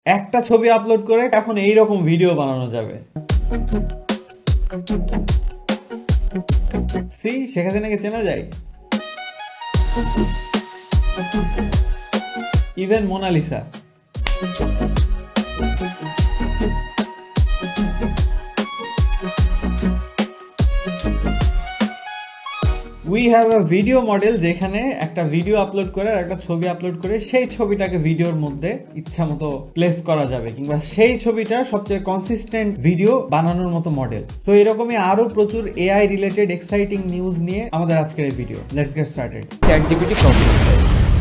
একটা ছবি আপলোড করে এখন এইরকম ভিডিও বানানো যাবে। শেখ হাসিনাকে চেনা যায়, even Mona Lisa. We have a video model যেখানে একটা ভিডিও আপলোড করে আর একটা ছবি আপলোড করে সেই ছবিটাকে ভিডিওর মধ্যে ইচ্ছা মতো প্লেস করা যাবে, কিংবা সেই ছবিটা সবচেয়ে কনসিস্টেন্ট ভিডিও বানানোর মতো মডেল। সো এরকমই আরো প্রচুর এআই রিলেটেড এক্সাইটিং নিউজ নিয়ে আমাদের আজকের এই video. Let's get started. ChatGPT problem.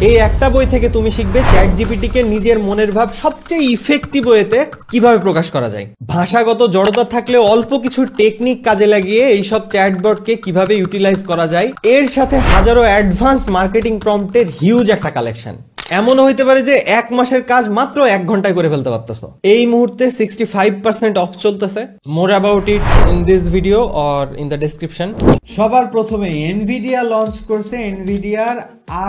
এই একটা বই থেকে তুমি শিখবে চ্যাটজিপিটিকে নিজের মনের ভাব সবচেয়ে ইফেক্টিভ ওয়েতে কিভাবে প্রকাশ করা যায়। ভাষাগত জড়তা থাকলে অল্প কিছু টেকনিক কাজে লাগিয়ে এইসব চ্যাটবটকে কিভাবে ইউটিলাইজ করা যায়, এর সাথে হাজারো অ্যাডভান্সড মার্কেটিং প্রম্পটের হিউজ একটা কালেকশন। এমনও হইতে পারে যে 1 মাসের কাজ মাত্র 1 ঘন্টায় করে ফেলতে পারতেছো। এই মুহূর্তে 65% অফ চলতেছে। More about it in this video or in the description. সবার প্রথমে এনভিডিয়া লঞ্চ করছে এনভিডিয়ার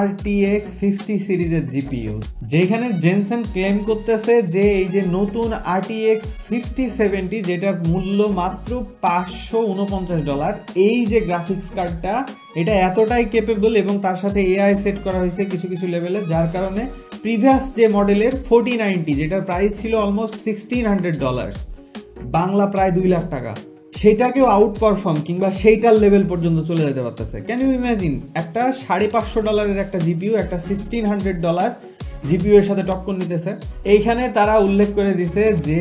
RTX 50 সিরিজের জিপিইউ, যেখানে জেনসেন ক্লেম করতেছে যে এই যে নতুন RTX 5070 যেটার মূল্য মাত্র $549, এই যে গ্রাফিক্স কার্ডটা এটা এতটাই কেপেবল এবং তার সাথে এআই সেট করা হয়েছে কিছু কিছু লেভেলে, যার কারণে প্রিভিয়াস যে মডেলের 4090 যেটার প্রাইস ছিল অলমোস্ট $1600, বাংলা প্রায় 2 লাখ টাকা, সেটাকেও আউট পারফর্ম কিংবা সেইটার লেভেল পর্যন্ত চলে যেতে পারতেছে। ক্যান ইউ ইমাজিন একটা $550 একটা জিপিইউ একটা $1600 জিপিইউ এর সাথে টক্কর নিতেছে। এইখানে তারা উল্লেখ করে দিছে যে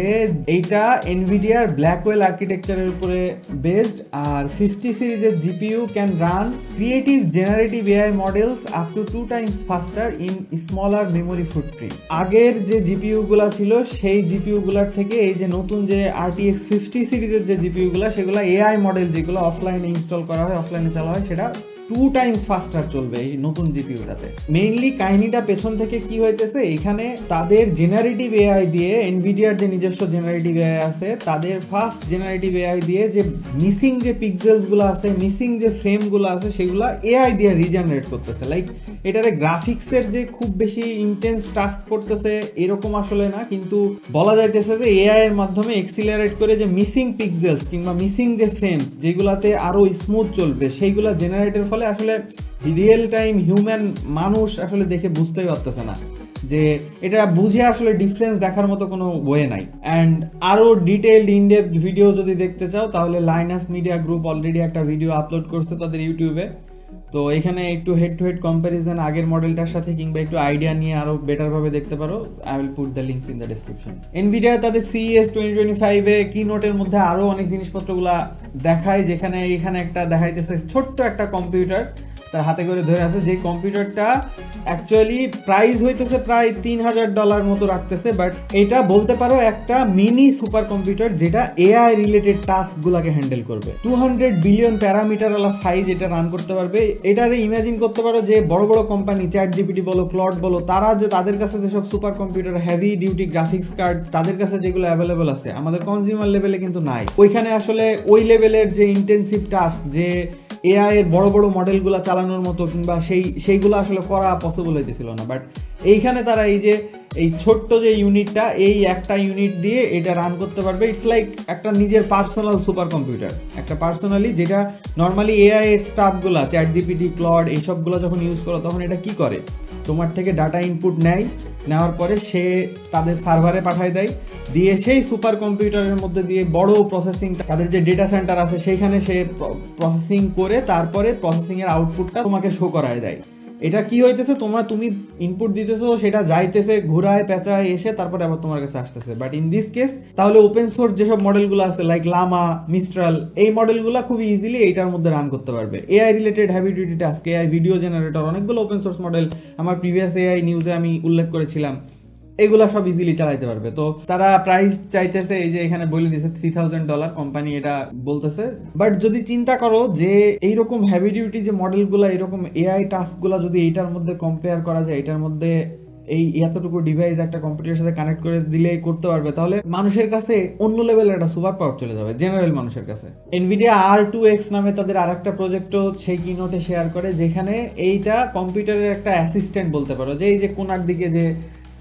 এইটা এনভিডিয়ার ব্ল্যাকওয়েল আর্কিটেকচারের উপরে বেসড, আর 50 সিরিজের GPU can run creative generative AI models up to 2 times faster in smaller memory footprint. আগের যে জিপিইউ গুলা ছিল সেই জিপিইউ গুলার থেকে এই যে নতুন যে RTX 50 সিরিজের যে জিপিইউ গুলা, সেগুলো এআই মডেল যেগুলো অফলাইনে ইনস্টল করা হয়, অফলাইনে চালা হয়, সেটা 2 টাইমস ফাস্টার চলবে এই নতুন জিপিইউটাতে। মেইনলি কাহিনীটা পেছন থেকে কি হইতেছে, এখানে তাদের জেনারেটিভ এআই দিয়ে, এনভিডিয়ার যে নিজস্ব জেনারেটিভ এআই আছে তাদের ফার্স্ট জেনারেটিভ এআই দিয়ে যে মিসিং যে পিক্সেলস গুলো আছে, মিসিং যে ফ্রেম গুলো আছে, সেগুলো এআই দিয়ে রিজেনারেট করতেছে। লাইক এটারে গ্রাফিক্সের যে খুব বেশি ইন্টেন্স টাস্ক পড়তেছে এরকম আসলে না, কিন্তু বলা যাইতেছে যে এআই এর মাধ্যমে এক্সিলারেট করে যে মিসিং পিক্সেলস কিংবা মিসিং যে ফ্রেমস যেগুলাতে আরো স্মুথ চলবে সেইগুলা জেনারেটের ফলে আসলে রিয়েল টাইম হিউম্যান মানুষ আসলে দেখে বুঝতেই পারতেছে না, যে এটা বুঝে আসলে ডিফারেন্স দেখার মতো কোনো ওয়ে নাই। অ্যান্ড আরো ডিটেইলড ইনডেপথ ভিডিও যদি দেখতে চাও তাহলে লাইনাস মিডিয়া গ্রুপ অলরেডি একটা ভিডিও আপলোড করছে তাদের ইউটিউবে। তো এখানে একটু হেড টু হেড কম্প্যারিজন আগের মডেলটার সাথে কিংবা একটু আইডিয়া নিয়ে আরো বেটার ভাবে দেখতে পারো। I will put the links in the description. Nvidia তাদের CES 2025 এ কি নোটের মধ্যে আরো অনেক জিনিসপত্রগুলা দেখায়, যেখানে এখানে একটা দেখাইতেছে ছোট্ট একটা কম্পিউটার তার হাতে করে ধরে আছে, যে কম্পিউটারটা অ্যাকচুয়ালি প্রাইস হইতেছে প্রায় $3000 মতো রাখতেছে, বাট এটা বলতে পারো একটা মিনি সুপার কম্পিউটার যেটা এআই রিলেটেড টাস্ক গুলাকে হ্যান্ডেল করবে। 200 বিলিয়ন প্যারামিটার ওয়ালা সাইজ এটা রান করতে পারবে। এটারে ইমাজিন করতে পারো যে বড় বড় কোম্পানি চ্যাটজিপিটি বলো, ক্লড বলো, তারা যে তাদের কাছে যেসব super computer, heavy duty graphics card তাদের কাছে যেগুলো অ্যাভেলেবল আছে, আমাদের কনজিউমার লেভেলে কিন্তু নাই। ওইখানে আসলে ওই লেভেলের যে ইন্টেন্সিভ টাস্ক, যে এআই এর বড় বড় মডেলগুলো চালানোর মতো কিংবা সেইগুলো আসলে করা পসিবল হইতেছিল না। বাট এইখানে তারা এই যে এই ছোট্ট যে ইউনিটটা, এই একটা ইউনিট দিয়ে এটা রান করতে পারবে। ইটস লাইক একটা নিজের পার্সোনাল সুপার কম্পিউটার, একটা পার্সোনালি, যেটা নর্মালি এআই এর স্টাফগুলা চ্যাটজিপিটি, ক্লড এইসবগুলো যখন ইউজ করো তখন এটা কি করে, তোমার থেকে ডাটা ইনপুট নেওয়ার পরে সে তাদের সার্ভারে পাঠায় দেয়, দিয়ে সেই সুপার কম্পিউটারের মধ্যে দিয়ে বড় প্রসেসিং, তাদের যে ডেটা সেন্টার আছে সেইখানে সে প্রসেসিং করে তারপরে প্রসেসিং এর আউটপুটটা তোমাকে শো করায় দেয়। এটা কি হইতেছে, তুমি ইনপুট দিতেছো, সেটা যাইতেছে ঘুরায় পেঁচায় এসে তারপরে আবার তোমার কাছে আসতেছে। বাট ইন দিস কেস তাহলে ওপেন সোর্স যেসব মডেলগুলো আছে লাইক লামা, মিস্ট্রাল, এই মডেলগুলো খুব ইজিলি এইটার মধ্যে রান করতে পারবে। AI related heavy duty task, AI video generator, অনেকগুলো ওপেন সোর্স মডেল আমার প্রিভিয়াস এআই নিউজে আমি উল্লেখ করেছিলাম, এগুলা সব ইজিলি চালাইতে পারবে। তো তারা প্রাইস চাইতেছে, এই যে এখানে বলে দিয়েছে $3000 কোম্পানি এটা বলতেছে। বাট যদি চিন্তা করো যে এইরকম হেভি ডিউটি যে মডেলগুলা, এরকম এআই টাস্ক গুলা যদি এইটার মধ্যে কম্পেয়ার করা যায়, এটার মধ্যে এই এতটুকু ডিভাইস একটা কম্পিউটারের সাথে কানেক্ট করে দিলে করতে পারবে, তাহলে মানুষের কাছে অন্য লেভেলের একটা সুপার পাওয়ার চলে যাবে জেনারেল মানুষের কাছে। এনভিডিয়া R2X নামে তাদের আরেকটা প্রজেক্টও সেই কিনোটে শেয়ার করে, যেখানে এইটা কম্পিউটারের একটা অ্যাসিস্ট্যান্ট বলতে পারো, যে এই যে কোনার দিকে যে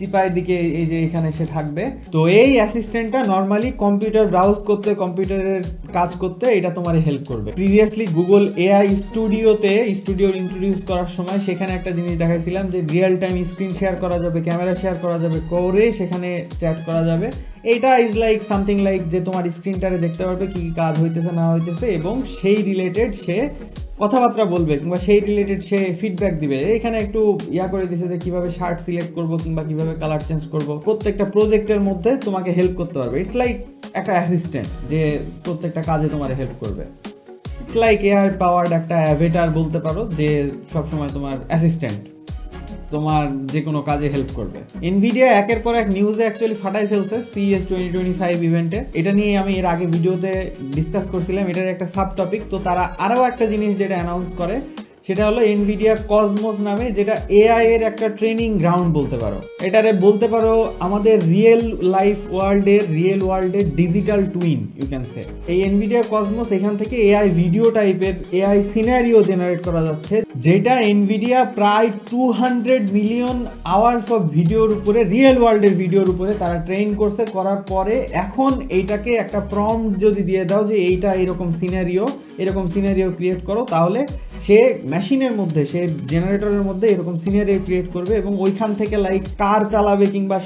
চিপায়ের দিকে এই যে এখানে সে থাকবে। তো এই অ্যাসিস্ট্যান্টটা নর্মালি কম্পিউটার ব্রাউজ করতে, কম্পিউটারের কাজ করতে এটা তোমার হেল্প করবে। Previously Google AI studio introduce করার সময় সেখানে একটা জিনিস দেখাইছিলাম যে রিয়েল টাইম স্ক্রিন শেয়ার করা যাবে, ক্যামেরা শেয়ার করা যাবে, করে সেখানে চ্যাট করা যাবে। এইটা ইজ লাইক সামথিং লাইক যে তোমার স্ক্রিনটারে দেখতে পারবে কি কাজ হইতেছে না হইতেছে, এবং সেই রিলেটেড সে কথাবার্তা বলবে কিংবা সেই রিলেটেড সে ফিডব্যাক দিবে। এখানে একটু করে দিছে যে কিভাবে শার্ট সিলেক্ট করবো কিংবা কিভাবে কালার চেঞ্জ করবো, প্রত্যেকটা প্রজেক্টের মধ্যে তোমাকে হেল্প করতে পারবে। ইটস লাইক একটা অ্যাসিস্ট্যান্ট যে প্রত্যেকটা কাজে তোমার হেল্প করবে। ইটস লাইক এআই পাওয়ার্ড একটা অ্যাভেটার বলতে পারো, যে সবসময় তোমার অ্যাসিস্ট্যান্ট, তোমার যে কোনো কাজে হেল্প করবে। এনভিডিয়া একের পর এক নিউজে অ্যাকচুয়ালি ফাটাই ফেলছে CES 2025 ইভেন্টে। এটা নিয়ে আমি এর আগে ভিডিওতে ডিসকাস করছিলাম, এটার একটা সাব টপিক। তো তারা আরও একটা জিনিস যেটা অ্যানাউন্স করে সেটা হলো এনভিডিয়া কসমোস নামে, যেটা এআই এর একটা ট্রেনিং গ্রাউন্ড বলতে পারো। এটারে বলতে পারো আমাদের রিয়েল ওয়ার্ল্ডের digital twin you can say. এই এনভিডিয়া কসমোস এখান থেকে এআই ভিডিও টাইপের এআই সিনারিও জেনারেট করা যাচ্ছে, যেটা এনভিডিয়া প্রায় 200 মিলিয়ন আওয়ার্স অফ ভিডিওর উপরে, রিয়েল ওয়ার্ল্ডের ভিডিওর উপরে তারা ট্রেন করছে। করার পরে এখন এইটাকে একটা প্রম্পট যদি দিয়ে দাও যে এইটা এরকম সিনারিও ক্রিয়েট করো, তাহলে সে মেশিনের মধ্যে, সে জেনারেটরের মধ্যে এরকম সিনারিও ক্রিয়েট করবে এবং ওইখান থেকে লাইক কার চালাবে কিংবা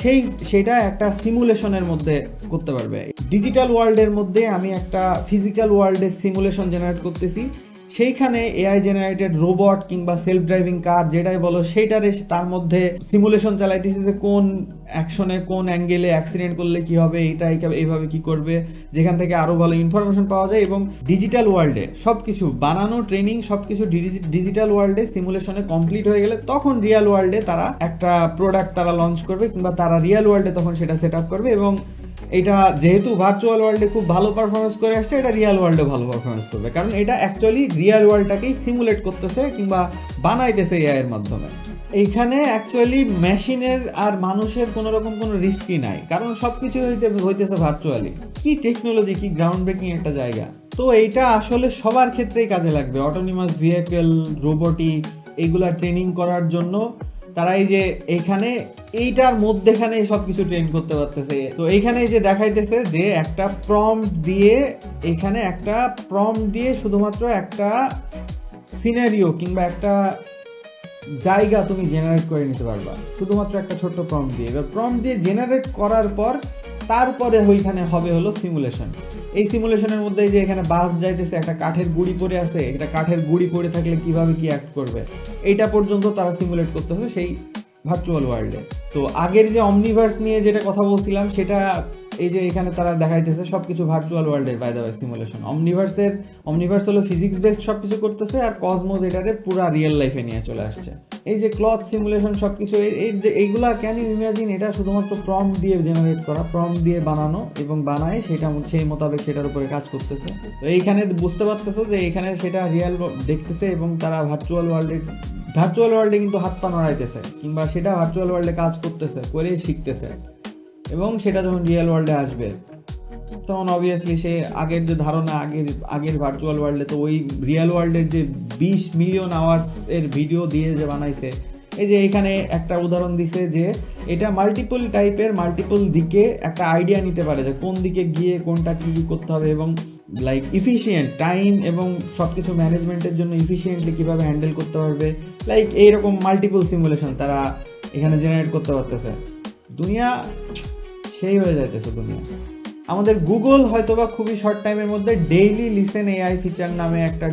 সেটা একটা সিমুলেশনের মধ্যে করতে পারবে। ডিজিটাল ওয়ার্ল্ডের মধ্যে আমি একটা ফিজিক্যাল ওয়ার্ল্ডের সিমুলেশন জেনারেট করতেছি, সেইখানে এআই জেনারেটেড রোবট কিংবা সেলফ ড্রাইভিং কার যেটাই বলো সেইটারে তার মধ্যে সিমুলেশন চালাইতেছি যে কোন অ্যাকশনে কোন অ্যাঙ্গেলে অ্যাক্সিডেন্ট করলে কি হবে, এটা এইভাবে কি করবে, যেখান থেকে আরো ভালো ইনফরমেশন পাওয়া যায়। এবং ডিজিটাল ওয়ার্ল্ডে সবকিছু বানানো, ট্রেনিং সবকিছু ডিজিটাল ওয়ার্ল্ডে সিমুলেশনে কমপ্লিট হয়ে গেলে তখন রিয়েল ওয়ার্ল্ডে তারা একটা প্রোডাক্ট তারা লঞ্চ করবে কিংবা তারা রিয়েল ওয়ার্ল্ডে তখন সেটা সেট আপ করবে। এবং এটা যেহেতু ভার্চুয়াল ওয়ার্ল্ডে খুব ভালো পারফরমেন্স করে আসছে, এটা রিয়েল ওয়ার্ল্ডে ভালো পারফরমেন্স করবে, কারণ এটা অ্যাকচুয়ালি রিয়েল ওয়ার্ল্ডটাকেই সিমুলেট করতেছে কিংবা বানাইতেছে এআই এর মাধ্যমে। এইখানে অ্যাকচুয়ালি মেশিনের আর মানুষের কোনো রকম কোনো রিস্কই নাই, কারণ সবকিছু হইতেছে ভার্চুয়ালি। কি টেকনোলজি, কি গ্রাউন্ড ব্রেকিং একটা জায়গা। তো এইটা আসলে সবার ক্ষেত্রেই কাজে লাগবে। অটোনোমাস ভেহিকল, রোবোটিক্স, এগুলা ট্রেনিং করার জন্য তারা এই যে এইখানে এইটার মধ্যেখানে সবকিছু ট্রেন করতে পারতেছে। তো এইখানে যে দেখাইতেছে যে একটা প্রম্পট দিয়ে শুধুমাত্র একটা সিনারিও কিংবা একটা জায়গা তুমি জেনারেট করে নিতে পারবা শুধুমাত্র একটা ছোট্ট প্রম্পট দিয়ে। এবার প্রম্পট দিয়ে জেনারেট করার পর তারপরে ওইখানে হবে হলো সিমুলেশন। এই সিমুলেশনের মধ্যে যে এখানে বাস যাইতেছে, একটা কাঠের গুঁড়ি পড়ে আছে, এটা কাঠের গুঁড়ি পড়ে থাকলে কিভাবে কি অ্যাক্ট করবে, এইটা পর্যন্ত তারা সিমুলেট করতেছে সেই ভার্চুয়াল ওয়ার্ল্ডে। তো আগের যে অমনিভার্স নিয়ে যেটা কথা বলছিলাম, সেটা এই যে এখানে তারা দেখাইতেছে সবকিছু ভার্চুয়াল ওয়ার্ল্ডের by the way simulation. Omniverse হলো ফিজিক্স বেসড সবকিছু করতেছে, আর কসমোস এটারে পুরা রিয়েল লাইফে নিয়ে চলে আসছে। এই যে ক্লথ সিমুলেশন সবকিছু, এইগুলা ক্যান ইউ ইমাজিন, এটা শুধুমাত্র প্রম্পট দিয়ে জেনারেট করা, প্রম্পট দিয়ে বানানো এবং বানায় সেটা সেই মোতাবেক সেটার উপরে কাজ করতেছে। তো এইখানে বুঝতে পারতেছো যে এখানে সেটা রিয়েল দেখতেছে এবং তারা ভার্চুয়াল ওয়ার্ল্ডে কিন্তু হাত পা নড়াইতেছে কিংবা সেটা ভার্চুয়াল ওয়ার্ল্ডে কাজ করতেছে, করে শিখতেছে। এবং সেটা যখন রিয়েল ওয়ার্ল্ডে আসবে তখন অবভিয়াসলি সে আগের যে ধারণা, আগের ভার্চুয়াল ওয়ার্ল্ডে তো ওই রিয়েল ওয়ার্ল্ডের যে 20 মিলিয়ন আওয়ার্স এর ভিডিও দিয়ে যে বানাইছে, এই যে এখানে একটা উদাহরণ দিছে যে এটা মাল্টিপল দিকে একটা আইডিয়া নিতে পারে যে কোন দিকে গিয়ে কোনটা কি করতে হবে, এবং লাইক ইফিশিয়েন্ট টাইম এবং সবকিছু ম্যানেজমেন্টের জন্য ইফিশিয়েন্টলি কিভাবে হ্যান্ডেল করতে পারবে, লাইক এইরকম মাল্টিপল সিমুলেশন তারা এখানে জেনারেট করতে পারতেছে। দুনিয়া সেই হয়ে যাইতেছে দুনিয়া। আমাদের গুগল হয়তোবা খুবই শর্ট টাইমের মধ্যে ডেইলি লিসেন এআই ফিচার নামে একটা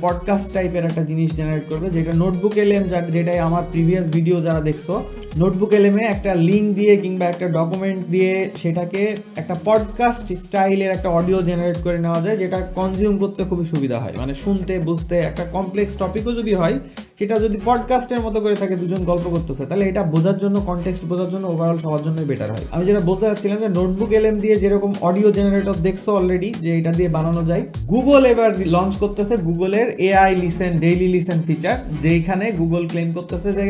পডকাস্ট টাইপের একটা জিনিস জেনারেট করবে, যেটা নোটবুক এলএম, যেটাই আমার প্রিভিয়াস ভিডিও যারা দেখছো, নোটবুক এলএমে একটা লিঙ্ক দিয়ে কিংবা একটা ডকুমেন্ট দিয়ে সেটাকে একটা পডকাস্ট স্টাইলের একটা অডিও জেনারেট করে নেওয়া যায়, যেটা কনজিউম করতে খুবই সুবিধা হয়। মানে শুনতে বুঝতে, একটা কমপ্লেক্স টপিকও যদি হয় সেটা যদি পডকাস্টের মতো করে থাকে, দুজন গল্প করতেছে, তাহলে এটা বোঝার জন্য, কনটেক্সট বোঝার জন্য ওভারঅল সবার জন্যই বেটার হয়। আমি যেটা বলতে চাচ্ছিলাম যে নোটবুক এলএম দিয়ে যেরকম অডিও জেনারেটর দেখছো অলরেডি যে এটা দিয়ে বানানো যায়, গুগল এবার লঞ্চ করতেছে গুগলের AI listen, daily listen feature, যেখানে গুগল ক্লেম করতেছে যে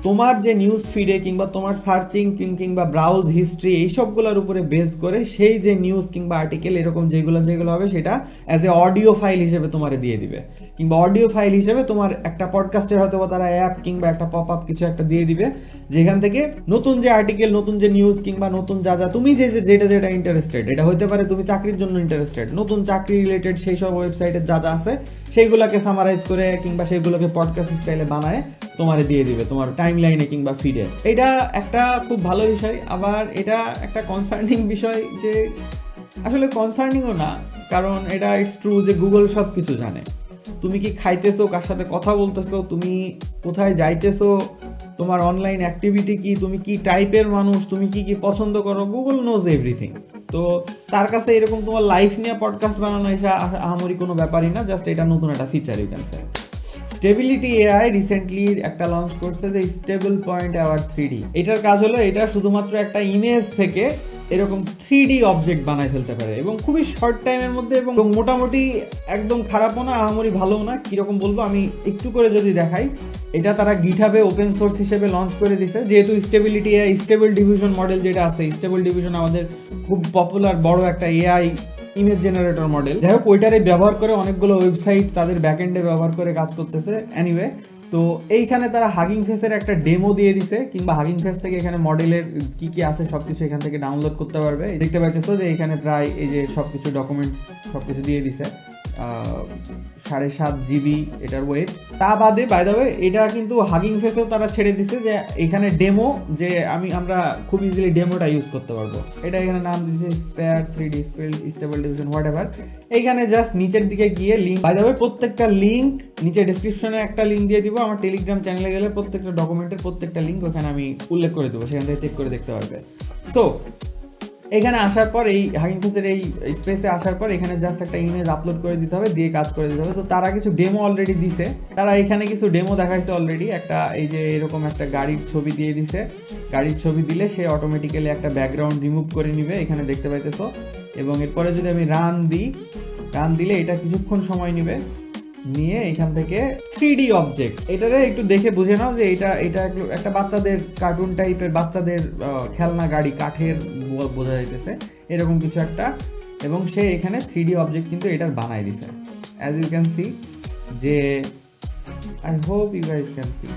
তোমার যে নিউজ ফিডে কিংবা তোমার সার্চিং কিংবা ব্রাউজ হিস্ট্রি এইসবগুলোর উপরে বেস করে সেই যে নিউজ কিংবা আর্টিকেল এরকম যেগুলো হবে সেটা অ্যাজ এ অডিও ফাইল হিসেবে তোমার দিয়ে দিবে, কিংবা অডিও ফাইল হিসেবে তোমার একটা পডকাস্টের হয়তো তারা অ্যাপ কিংবা একটা পপ আপ কিছু একটা দিয়ে দিবে, যেখান থেকে নতুন যে আর্টিকেল, নতুন যে নিউজ কিংবা নতুন যা তুমি যেটা ইন্টারেস্টেড, এটা হতে পারে তুমি চাকরির জন্য ইন্টারেস্টেড, নতুন চাকরি রিলেটেড সেই সব ওয়েবসাইটে যা আছে সেইগুলোকে সামারাইজ করে কিংবা সেইগুলোকে পডকাস্ট স্টাইলে বানায় তোমারে দিয়ে দিবে তোমার টাইম লাইনে কিংবা ফিডে। এটা একটা খুব ভালো বিষয়। আবার এটা একটা কনসার্নিং বিষয়, যে আসলে কনসার্নিংও না, কারণ এটা ইটস ট্রু যে গুগল সব কিছু জানে। তুমি কি খাইতেছো, কার সাথে কথা বলতেছো, তুমি কোথায় যাইতেছো, তোমার অনলাইন অ্যাক্টিভিটি কি, তুমি কি টাইপের মানুষ, তুমি কি কি পছন্দ করো, গুগল নোজ এভরিথিং। তো তার কাছে এরকম তোমার লাইফ নিয়ে পডকাস্ট বানানো এসে আহামরি কোনো ব্যাপারই না, জাস্ট এটা নতুন একটা feature you can say. Stability AI recently একটা লঞ্চ করছে যে স্টেবল পয়েন্ট অ্যাওয়ার্ড 3D। এটার কাজ হলো এটা শুধুমাত্র একটা ইমেজ থেকে এরকম 3D অবজেক্ট বানায় ফেলতে পারে, এবং খুবই শর্ট টাইমের মধ্যে, এবং মোটামুটি একদম খারাপও না আহামরি ভালোও না। কিরকম বলবো আমি একটু করে যদি দেখাই, এটা তারা গিটহাবে ওপেন সোর্স হিসেবে লঞ্চ করে দিছে। যেহেতু stability AI, stable division model যেটা আছে, স্টেবল ডিভিশন আমাদের খুব পপুলার বড় একটা এআই ইমেজ জেনারেটর মডেল, যাই হোক ওইটারে ব্যবহার করে অনেকগুলো ওয়েবসাইট তাদের ব্যাকএন্ডে ব্যবহার করে কাজ করতেছে। এনিওয়ে, তো এইখানে তারা হাগিং ফেসের একটা ডেমো দিয়ে দিছে, কিংবা হাগিং ফেস থেকে এখানে মডেলের কি কি আছে সবকিছু এখান থেকে ডাউনলোড করতে পারবে। দেখতে পাইতেছো যে এখানে প্রায় এই যে সবকিছু ডকুমেন্টস সবকিছু দিয়ে দিছে, 7.5 GB এটার ওয়েট। তা বাদে বাই দ্য ওয়ে এটা কিন্তু হাগিং ফেসেও তারা ছেড়ে দিছে যে এখানে ডেমো, যে আমরা খুব ইজিলি ডেমোটা ইউজ করতে পারবো। এটা এখানে নাম দিয়েছে spare 3D stable division what ever. এইখানে জাস্ট নিচের দিকে গিয়ে লিঙ্ক, বাই দ্য ওয়ে প্রত্যেকটা লিঙ্ক নিচে ডেসক্রিপশনে একটা লিঙ্ক দিয়ে দিব, আমার টেলিগ্রাম চ্যানেলে গেলে প্রত্যেকটা ডকুমেন্টের প্রত্যেকটা লিঙ্ক ওখানে আমি উল্লেখ করে দেবো, সেখান থেকে চেক করে দেখতে পারবে। তো এখানে আসার পর এই হাগিং ফেসের এই স্পেসে আসার পর এখানে জাস্ট একটা ইমেজ আপলোড করে দিতে হবে, দিয়ে কাজ করে দিতে হবে। তো তারা কিছু ডেমো অলরেডি দিছে, তারা এখানে কিছু ডেমো দেখাইছে অলরেডি। একটা এই যে এরকম একটা গাড়ির ছবি দিয়ে দিছে, গাড়ির ছবি দিলে সে অটোমেটিক্যালি একটা ব্যাকগ্রাউন্ড রিমুভ করে নিবে, এখানে দেখতে পাইতেছো। এবং এরপরে যদি আমি রান দিলে এটা কিছুক্ষণ সময় নিবে, নিয়ে এখান থেকে 3D অবজেক্ট, এটারে একটু দেখে বুঝে নাও যে এটা একটা বাচ্চাদের কার্টুন টাইপের, বাচ্চাদের খেলনা গাড়ি, কাঠের বোঝা যাইতেছে এরকম কিছু একটা। এবং সে এখানে 3D অবজেক্ট কিন্তু এটার বানাই দিছে, অ্যাজ ইউ ক্যান সি। যে I hope you guys can see,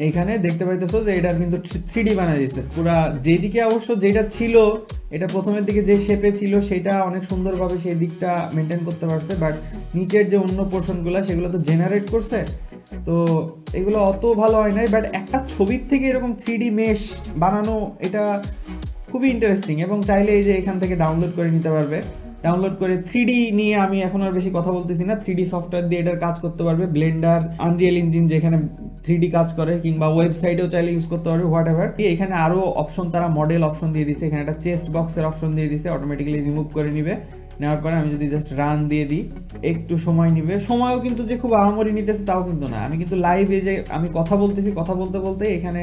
এইখানে দেখতে পাইতেছো যে এটার কিন্তু 3D বানাই দিচ্ছে পুরা। যেদিকে অবশ্য যেটা ছিল, এটা প্রথমের দিকে যে শেপে ছিল সেটা অনেক সুন্দরভাবে সেই দিকটা মেনটেন করতে পারছে, বাট নিচের যে অন্য পোর্শনগুলো সেগুলো তো জেনারেট করছে, তো এগুলো অত ভালো হয় নাই। বাট একটা ছবির থেকে এরকম 3D মেশ বানানো, এটা খুবই ইন্টারেস্টিং। এবং চাইলে এই যে এখান থেকে ডাউনলোড করে নিতে পারবে। ডাউনলোড করে 3D নিয়ে আমি এখন আর বেশি কথা বলতেছি না, 3D সফটওয়্যার দিয়ে এটার কাজ করতে পারবে। ব্লেন্ডার, আনরিয়েল ইঞ্জিন যেখানে 3D কাজ করে, কিংবা ওয়েবসাইটেও চাইলে ইউজ করতে পারবে, হোয়াট এভার। এখানে আরো অপশন, তারা মডেল অপশন দিয়ে দিছে, এখানে একটা চেস্ট বক্সের অপশন দিয়ে দিছে, অটোমেটিক্যালি রিমুভ করে নিবে। নেওয়ার পরে আমি যদি জাস্ট রান দিয়ে দিই, একটু সময় নিবে। সময়ও কিন্তু যে খুব আহামরি নিতেছে তাও কিন্তু না, আমি কিন্তু লাইভে যে আমি কথা বলতেছি, কথা বলতে বলতে এখানে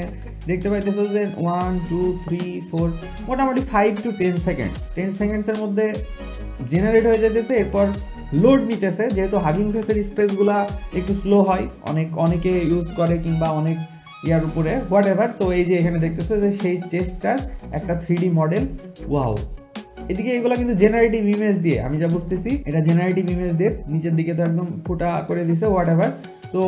দেখতে পাইতেছো যে 1 2 3 4 মোটামুটি 5 to 10 সেকেন্ডস, 10 সেকেন্ডসের মধ্যে জেনারেট হয়ে যেতেছে। এরপর লোড নিতেছে, যেহেতু হাগিং ফেসের স্পেসগুলা একটু স্লো হয়, অনেকে ইউজ করে কিংবা অনেক ইয়ার উপরে, হোয়াট এভার। তো এই যে এখানে দেখতেছো যে সেই চেস্টটার একটা 3D মডেল, ওয়াও। এদিকে এগুলো কিন্তু জেনারেটিভ ইমেজ দিয়ে, আমি যা বুঝতেছি এটা জেনারেটিভ ইমেজ দিয়ে নিচের দিকে তো একদম ফুটা করে দিছে, হোয়াট এভার। তো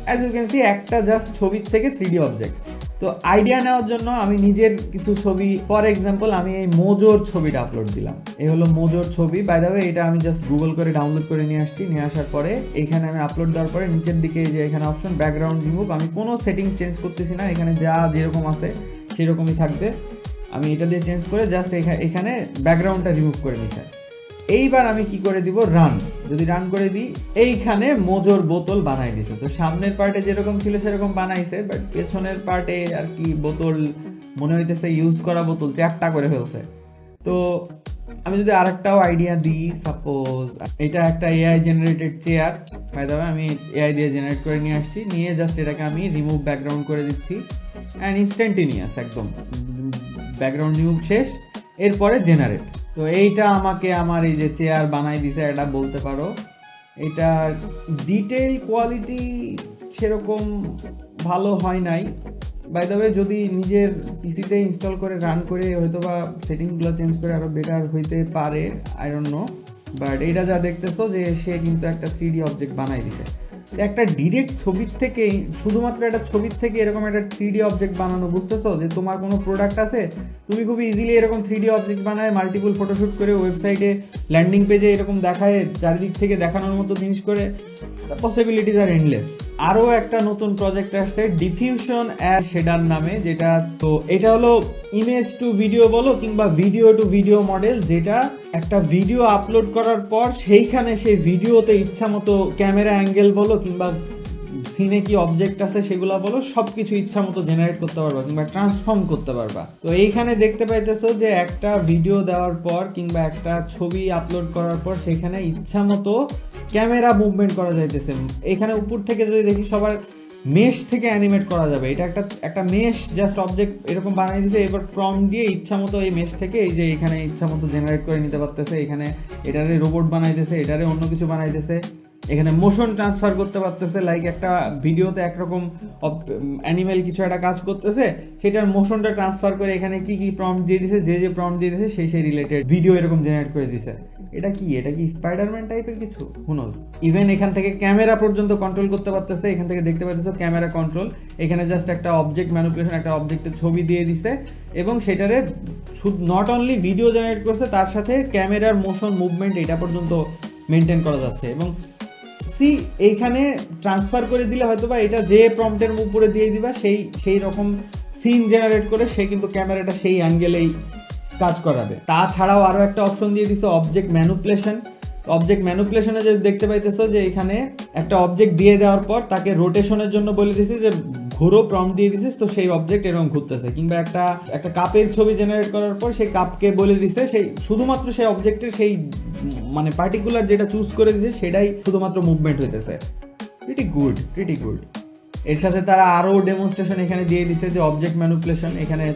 অ্যাজ ইউ ক্যান সি একটা জাস্ট ছবির থেকে 3D অবজেক্ট। তো আইডিয়া নেওয়ার জন্য আমি নিজের কিছু ছবি, ফর এক্সাম্পল আমি এই মোজোর ছবিটা আপলোড দিলাম। এই হলো মোজোর ছবি, বাই দ্য ওয়ে এটা আমি জাস্ট গুগল করে ডাউনলোড করে নিয়ে আসছি। নিয়ে আসার পরে এখানে আমি আপলোড দেওয়ার পরে নিচের দিকে যে এখানে অপশন ব্যাকগ্রাউন্ড রিমুভ, আমি কোনো সেটিংস চেঞ্জ করতেছি না, এখানে যা যেরকম আছে সেরকমই থাকবে। আমি এটা দিয়ে চেঞ্জ করে জাস্ট এখানে ব্যাকগ্রাউন্ডটা রিমুভ করে নিচ্ছি। এইবার আমি কি করে দিব, রান। যদি রান করে দিই, এইখানে মোজোর বোতল বানাই দিছে। তো সামনের পার্টে যেরকম ছিল সেরকম বানাইছে, বাট পেছনের পার্টে আর কি বোতল মনে হইতেছে ইউজ করা বোতল চ্যাপটা করে ফেলছে। তো আমি যদি আরেকটাও আইডিয়া দিই, সাপোজ এটা একটা AI generated chair, by the way আমি এআই দিয়ে জেনারেট করে নিয়ে আসছি, নিয়ে জাস্ট এটাকে আমি রিমুভ ব্যাকগ্রাউন্ড করে দিচ্ছি, অ্যান্ড ইনস্ট্যান্টেনিয়াস একদম ব্যাকগ্রাউন্ড রিমুভ শেষ। এরপরে জেনারেট। তো এইটা আমাকে আমার এই যে চেয়ার বানাই দিছে, এটা বলতে পারো। এটা ডিটেইল কোয়ালিটি সেরকম ভালো হয় নাই, বাই দ্য ওয়ে যদি নিজের পিসিতে ইনস্টল করে রান করে হয়তো বা সেটিংসগুলো চেঞ্জ করে আরও বেটার হইতে পারে, আই ডোন্ট নো। বাট এটা যা দেখতেছো যে সে কিন্তু একটা 3D অবজেক্ট বানাই দিছে। একটা ডিরেক্ট ছবির থেকে, শুধুমাত্র একটা ছবির থেকে এরকম একটা 3D অবজেক্ট বানানো, বুঝতেছো যে তোমার কোনো প্রোডাক্ট আছে, তুমি খুব ইজিলি এরকম 3D অবজেক্ট বানায় মাল্টিপল ফটোশ্যুট করে ওয়েবসাইটে ল্যান্ডিং পেজে এরকম দেখায়, চারিদিক থেকে দেখানোর মতো জিনিস করে, দ্য পসিবিলিটিজ আর এন্ডলেস। আরও একটা নতুন প্রজেক্ট আসছে ডিফিউশন অ্যাজ শেডার নামে, যেটা তো এটা হলো ইমেজ টু ভিডিও বলো কিংবা ভিডিও টু ভিডিও মডেল, যেটা একটা ভিডিও আপলোড করার পর সেইখানে সেই ভিডিওতে ইচ্ছা মতো ক্যামেরা অ্যাঙ্গেল বলো কিংবা সিনে কি অবজেক্ট আছে সেগুলো বলো, সব কিছু ইচ্ছা মতো জেনারেট করতে পারবা কিংবা ট্রান্সফর্ম করতে পারবা। তো এইখানে দেখতে পাইতেছো যে একটা ভিডিও দেওয়ার পর কিংবা একটা ছবি আপলোড করার পর সেখানে ইচ্ছা মতো ক্যামেরা মুভমেন্ট করা যাইতেছে। এখানে উপর থেকে যদি দেখি সবার মেশ থেকে অ্যানিমেট করা যাবে। এটা একটা মেশ জাস্ট অবজেক্ট এরকম বানিয়ে দিয়েছে, এবার প্রম্পট দিয়ে ইচ্ছা মতো এই মেশ থেকে এই যে এখানে ইচ্ছা মতো জেনারেট করে নিতে পারতেছে। এখানে এটারে রোবট বানাইতেছে, এটারে অন্য কিছু বানাইতেছে, এখানে মোশন ট্রান্সফার করতে পারতেছে। লাইক একটা ভিডিওতে একরকম অ্যানিমেল কিছু একটা কাজ করতেছে, সেটার মোশনটা ট্রান্সফার করে এখানে কি কি প্রম্পট দিয়ে দিছে, যে প্রম্পট দিয়ে দিছে সেই রিলেটেড ভিডিও এরকম জেনারেট করে দিছে। এটা কি স্পাইডারম্যান টাইপের কিছু, হু নোজ। ইভেন এখান থেকে ক্যামেরা পর্যন্ত কন্ট্রোল করতে পারতেছে। এখান থেকে দেখতে পাচ্ছ ক্যামেরা কন্ট্রোল। এখানে জাস্ট একটা অবজেক্ট ম্যানিপুলেশন, একটা অবজেক্টের ছবি দিয়ে দিছে এবং সেটারে শুধু নট অনলি ভিডিও জেনারেট করছে, তার সাথে ক্যামেরার মোশন মুভমেন্ট এটা পর্যন্ত মেনটেন করা যাচ্ছে। এবং এইখানে ট্রান্সফার করে দিলে হয়তো বা এটা যে প্রম্পটের উপরে দিয়ে দিবা সেই রকম সিন জেনারেট করে সে কিন্তু ক্যামেরাটা সেই অ্যাঙ্গেলেই কাজ করাবে। তাছাড়াও আরও একটা অপশন দিয়ে দিছে অবজেক্ট ম্যানিপুলেশন। অবজেক্ট ম্যানিপুলেশনে যে দেখতে পাইতেছো যে এখানে একটা অবজেক্ট দিয়ে দেওয়ার পর তাকে রোটেশনের জন্য বলে দিছে যে ঘুরো, প্রম্পট দিয়ে দিছিস তো সেই অবজেক্ট এরকম ঘুরতেছে। কিংবা একটা কাপের ছবি জেনারেট করার পর সেই কাপকে বলে দিছে সেই শুধুমাত্র সেই অবজেক্টের সেই মানে পার্টিকুলার যেটা চুজ করে দিছে সেটাই শুধুমাত্র মুভমেন্ট হইতেছে। Pretty good. এর সাথে তারা আরও ডেমনস্ট্রেশন এখানে দিয়ে দিছে যে অবজেক্ট ম্যানিপুলেশন। এখানে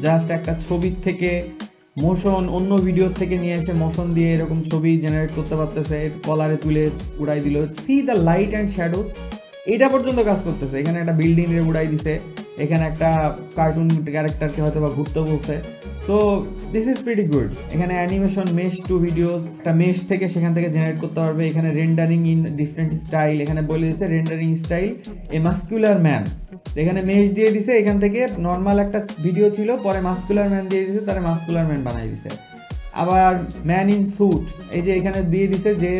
জাস্ট একটা ছবির থেকে মোশন, অন্য ভিডিওর থেকে নিয়ে এসে মোশন দিয়ে এরকম ছবি জেনারেট করতে পারতেছে, কলারে তুলে উড়াই দিল। C the light and shadows, এটা পর্যন্ত কাজ করতেছে। এখানে একটা বিল্ডিং এর উড়াই দিছে, এখানে একটা কার্টুন ক্যারেক্টারকে হয়তো বা ঘুরতে বলছে। So this is pretty good. এখানে অ্যানিমেশন, মেশ টু ভিডিওস, একটা মেশ থেকে সেখান থেকে জেনারেট করতে পারবে। এখানে রেন্ডারিং ইন ডিফারেন্ট স্টাইল, এখানে বলে দিচ্ছে রেন্ডারিং স্টাইল এ মাস্কুলার ম্যান। এখানে মেশ দিয়ে দিছে, এখান থেকে নর্মাল একটা ভিডিও ছিল, পরে মাস্কুলার ম্যান দিয়ে দিছে, তারা মাস্কুলার ম্যান বানাই দিছে। আবার ম্যান ইন স্যুট, এই যে এখানে দিয়ে দিছে যে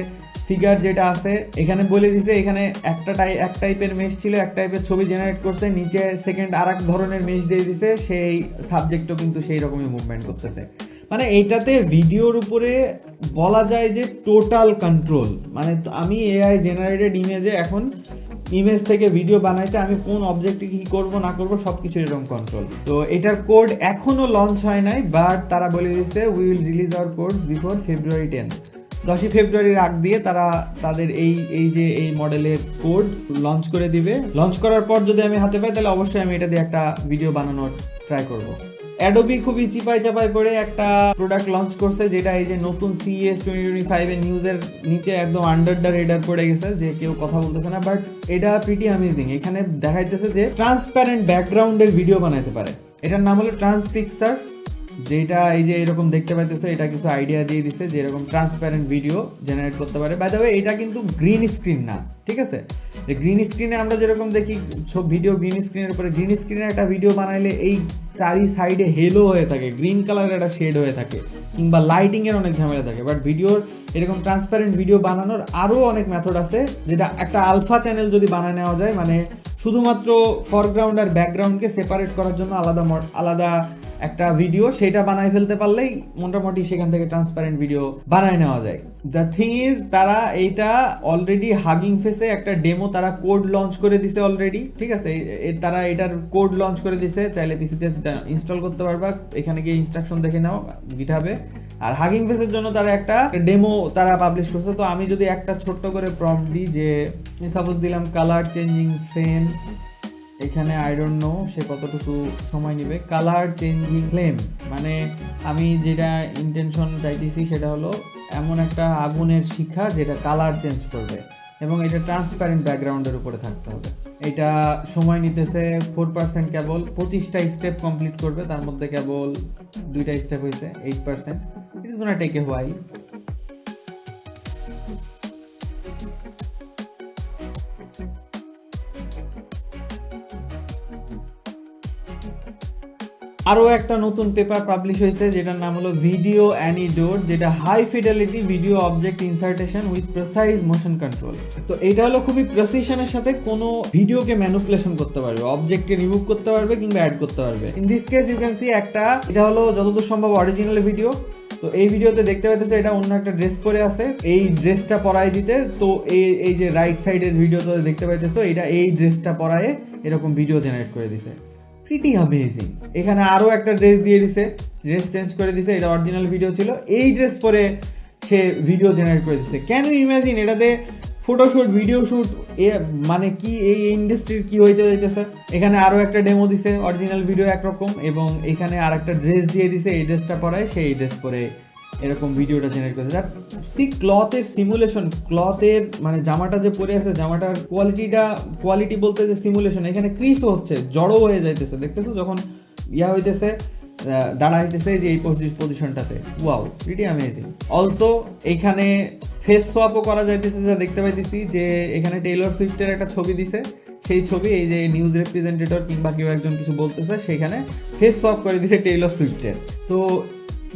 ফিগার যেটা আছে, এখানে বলে দিছে এখানে এক টাইপের মেশ ছিল, এক টাইপের ছবি জেনারেট করছে, নিচে সেকেন্ড আর এক ধরনের মেশ দিয়ে দিছে, সেই সাবজেক্টও কিন্তু সেই রকমই মুভমেন্ট করতেছে। মানে এইটাতে ভিডিওর উপরে বলা যায় যে টোটাল কন্ট্রোল। মানে আমি এআই জেনারেটেড ইমেজে এখন ইমেজ থেকে ভিডিও বানাইতে আমি কোন অবজেক্টে কি করব না করব সবকিছু এরকম কন্ট্রোল। তো এটার কোড এখনো লঞ্চ হয় নাই, বাট তারা বলে দিচ্ছে we will release our code before February 10। 10ই ফেব্রুয়ারির আগ দিয়ে তারা তাদের এই মডেলের কোড লঞ্চ করে দিবে। লঞ্চ করার পর যদি আমি হাতে পাই তাহলে অবশ্যই আমি এটা দিয়ে একটা ভিডিও বানানোর ট্রাই করব। অ্যাডোবি খুবই চিপাই করে একটা প্রোডাক্ট লঞ্চ করছে, যেটা এই যে নতুন CES 2025 এর নিউজের নিচে একদম আন্ডার দ্য রেডার পড়ে গেছে, যে কেউ কথা বলতেছে না। বাট এটা প্রিটি অ্যামেজিং। এখানে দেখাইতেছে যে ট্রান্সপারেন্ট ব্যাকগ্রাউন্ডের ভিডিও বানাইতে পারে। এটার নাম হলো ট্রান্সপিক্সার, যেটা এই যে এরকম দেখতে পাইতেছে, এটা কিছু আইডিয়া দিয়ে দিচ্ছে যে এরকম ট্রান্সপারেন্ট ভিডিও জেনারেট করতে পারে। বাই দ্য ওয়ে এটা কিন্তু গ্রিন স্ক্রিন না, ঠিক আছে? যে গ্রিন স্ক্রিনে আমরা যেরকম দেখি সব ভিডিও গ্রিন স্ক্রিনের উপরে, গ্রিন স্ক্রিনে একটা ভিডিও বানাইলে এই চারি সাইডে হেলো হয়ে থাকে, গ্রিন কালারের একটা শেড হয়ে থাকে, কিংবা লাইটিংয়ের অনেক ঝামেলা থাকে। বাট ভিডিওর এরকম ট্রান্সপারেন্ট ভিডিও বানানোর আরও অনেক মেথড আছে, যেটা একটা আলফা চ্যানেল যদি বানায় নেওয়া যায়, মানে শুধুমাত্র ফরগ্রাউন্ড আর ব্যাকগ্রাউন্ডকে সেপারেট করার জন্য আলাদা একটা ভিডিও, সেটা বানায় ফেলতে পারলেই মোটামুটি সেখান থেকে ট্রান্সপারেন্ট ভিডিও বানায় নেওয়া যায়। দ্য থিং ইজ তারা এইটা অলরেডি হাগিং ফেসে একটা ডেমো তারা কোড লঞ্চ করে দিছে অলরেডি, ঠিক আছে? তারা এটার কোড লঞ্চ করে দিছে, চাইলে পিসিতে ইনস্টল করতে পারবা, এখানে গিয়ে ইনস্ট্রাকশন দেখে নাও গিটহাবে। আর হাগিং ফেসের জন্য তারা একটা ডেমো তারা পাবলিশ করছে। তো আমি যদি একটা ছোট্ট করে প্রম্পট দিই, যে সাপোজ দিলাম কালার চেঞ্জিং ফ্রেম, এখানে আই ডোন্ট নো সে কতটুকু সময় নেবে। কালার চেঞ্জিং ফ্লেম, মানে আমি যেটা ইন্টেনশন চাইতেছি সেটা হলো এমন একটা আগুনের শিখা যেটা কালার চেঞ্জ করবে এবং এটা ট্রান্সপারেন্ট ব্যাকগ্রাউন্ডের উপরে থাকতে হবে। এটা সময় নিতেছে 4% কেবল, 25টা স্টেপ কমপ্লিট করবে, তার মধ্যে কেবল 2টা স্টেপ হয়েছে 8%। It is gonna take a while. আরও একটা নতুন পেপার পাবলিশ হয়েছে যেটার নাম হলো ভিডিও অ্যানিডোট, যেটা high fidelity video object insertion with precise motion control. তো এটা হলো খুবই প্রেসিশনের সাথে কোনো ভিডিওকে ম্যানিপুলেশন করতে পারবে, অবজেক্টকে রিমুভ করতে পারবে কিংবা অ্যাড করতে পারবে। In this case you can see এটা হলো যতদূর সম্ভব অরিজিনাল ভিডিও। তো এই ভিডিওতে দেখতে পাইতেছে এটা অন্য একটা ড্রেস পরে আছে, এই ড্রেসটা পরায় দিতে, তো এই যে রাইট সাইডের ভিডিওতে দেখতে পাইতেছো এটা এই ড্রেসটা পরায়ে এরকম ভিডিও জেনারেট করে দিছে। Pretty amazing. এখানে আরও একটা ড্রেস দিয়ে দিছে, ড্রেস চেঞ্জ করে দিছে, এটা অরিজিনাল ভিডিও ছিল, এই ড্রেস পরে সে ভিডিও জেনারেট করে দিছে। ক্যান ইউ ইমাজিন এটাতে ফটোশ্যুট, ভিডিও শ্যুট, মানে কি এই ইন্ডাস্ট্রির কি হইতে হইতেছে। এখানে আরও একটা ডেমো দিছে, অরিজিনাল ভিডিও একরকম, এবং এখানে আর একটা ড্রেস দিয়ে দিছে, এই ড্রেসটা পরায় সেই ড্রেস পরে এরকম ভিডিওটা জেনারেট করেছে। সি ক্লথের সিমুলেশন, ক্লথের মানে জামাটা যে পরে আছে জামাটার কোয়ালিটি বলতে যে সিমুলেশন, এখানে ক্রিসও হচ্ছে, জড়ো হয়ে যাইতেছে, দেখতেছো যখন হইতেছে দাঁড়াইতেছে যে এই পজিশনটাতে। Wow, pretty amazing. অলসো এখানে ফেস সোয়াপও করা যাইতেছে, যা দেখতে পাইতেছি যে এখানে টেইলর সুইফটের একটা ছবি দিছে, সেই ছবি এই যে নিউজ রিপ্রেজেন্টেটর কিংবা কেউ একজন কিছু বলতেছে সেখানে ফেস সোয়াপ করে দিছে টেইলর সুইফটের। তো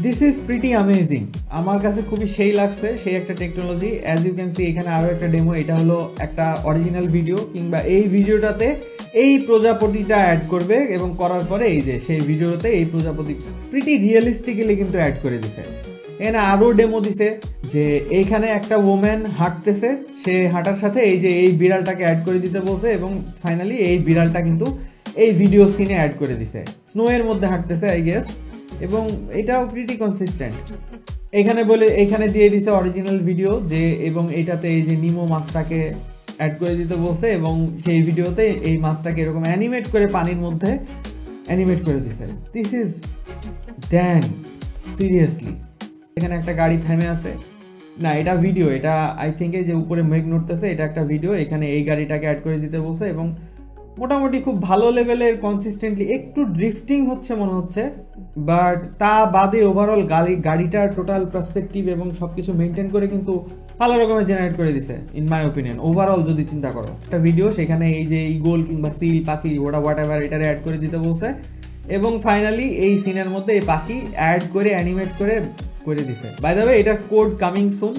দিস ইজ প্রিটি অ্যামেজিং, আমার কাছে খুবই সেই লাগছে, সেই একটা technology. As you can see এখানে আরও একটা ডেমো, এটা হলো একটা অরিজিনাল ভিডিও, কিংবা এই ভিডিওটাতে এই প্রজাপতিটা অ্যাড করবে এবং করার পরে এই যে সেই ভিডিওতে এই প্রজাপতি প্রিটি রিয়েলিস্টিক্যালি কিন্তু অ্যাড করে দিছে। এখানে আরও ডেমো দিছে যে এইখানে একটা ওম্যান হাঁটতেছে, সে হাঁটার সাথে এই যে এই বিড়ালটাকে অ্যাড করে দিতে বলছে, এবং ফাইনালি এই বিড়ালটা কিন্তু এই ভিডিও সিনে অ্যাড করে দিছে, স্নোয়ের মধ্যে হাঁটতেছে আই গেস, এবং এটাও প্রিটি কনসিস্টেন্ট। এখানে দিয়ে দিছে অরিজিনাল ভিডিও যে, এবং এটাতে এই যে নিমো মাছটাকে অ্যাড করে দিতে বলছে, এবং সেই ভিডিওতে এই মাছটাকে এরকম অ্যানিমেট করে পানির মধ্যে অ্যানিমেট করে দিছে। This is Dan seriously. এখানে একটা গাড়ি থেমে আছে, না এটা ভিডিও, এটা আই থিঙ্ক এই যে উপরে মেঘ নড়তেছে এটা একটা ভিডিও, এখানে এই গাড়িটাকে অ্যাড করে দিতে বলছে, এবং মোটামুটি খুব ভালো লেভেলের কনসিস্টেন্টলি, একটু ড্রিফটিং হচ্ছে মনে হচ্ছে, বাট তা বাদে ওভারঅল গাড়িটার টোটাল পার্সপেক্টিভ এবং সবকিছু মেনটেন করে কিন্তু ভালো রকমের জেনারেট করে দিছে ইন মাই ওপিনিয়ন। ওভারঅল যদি চিন্তা করো একটা ভিডিও, সেখানে এই যে ইগল কিংবা সিল পাখি ওটা হোয়াট এভার এটারে অ্যাড করে দিতে বলছে, এবং ফাইনালি এই সিনের মধ্যে এই পাখি অ্যাড করে অ্যানিমেট করে দিছে। বাই দ্য ওয়ে এটার কোড কামিং সুন,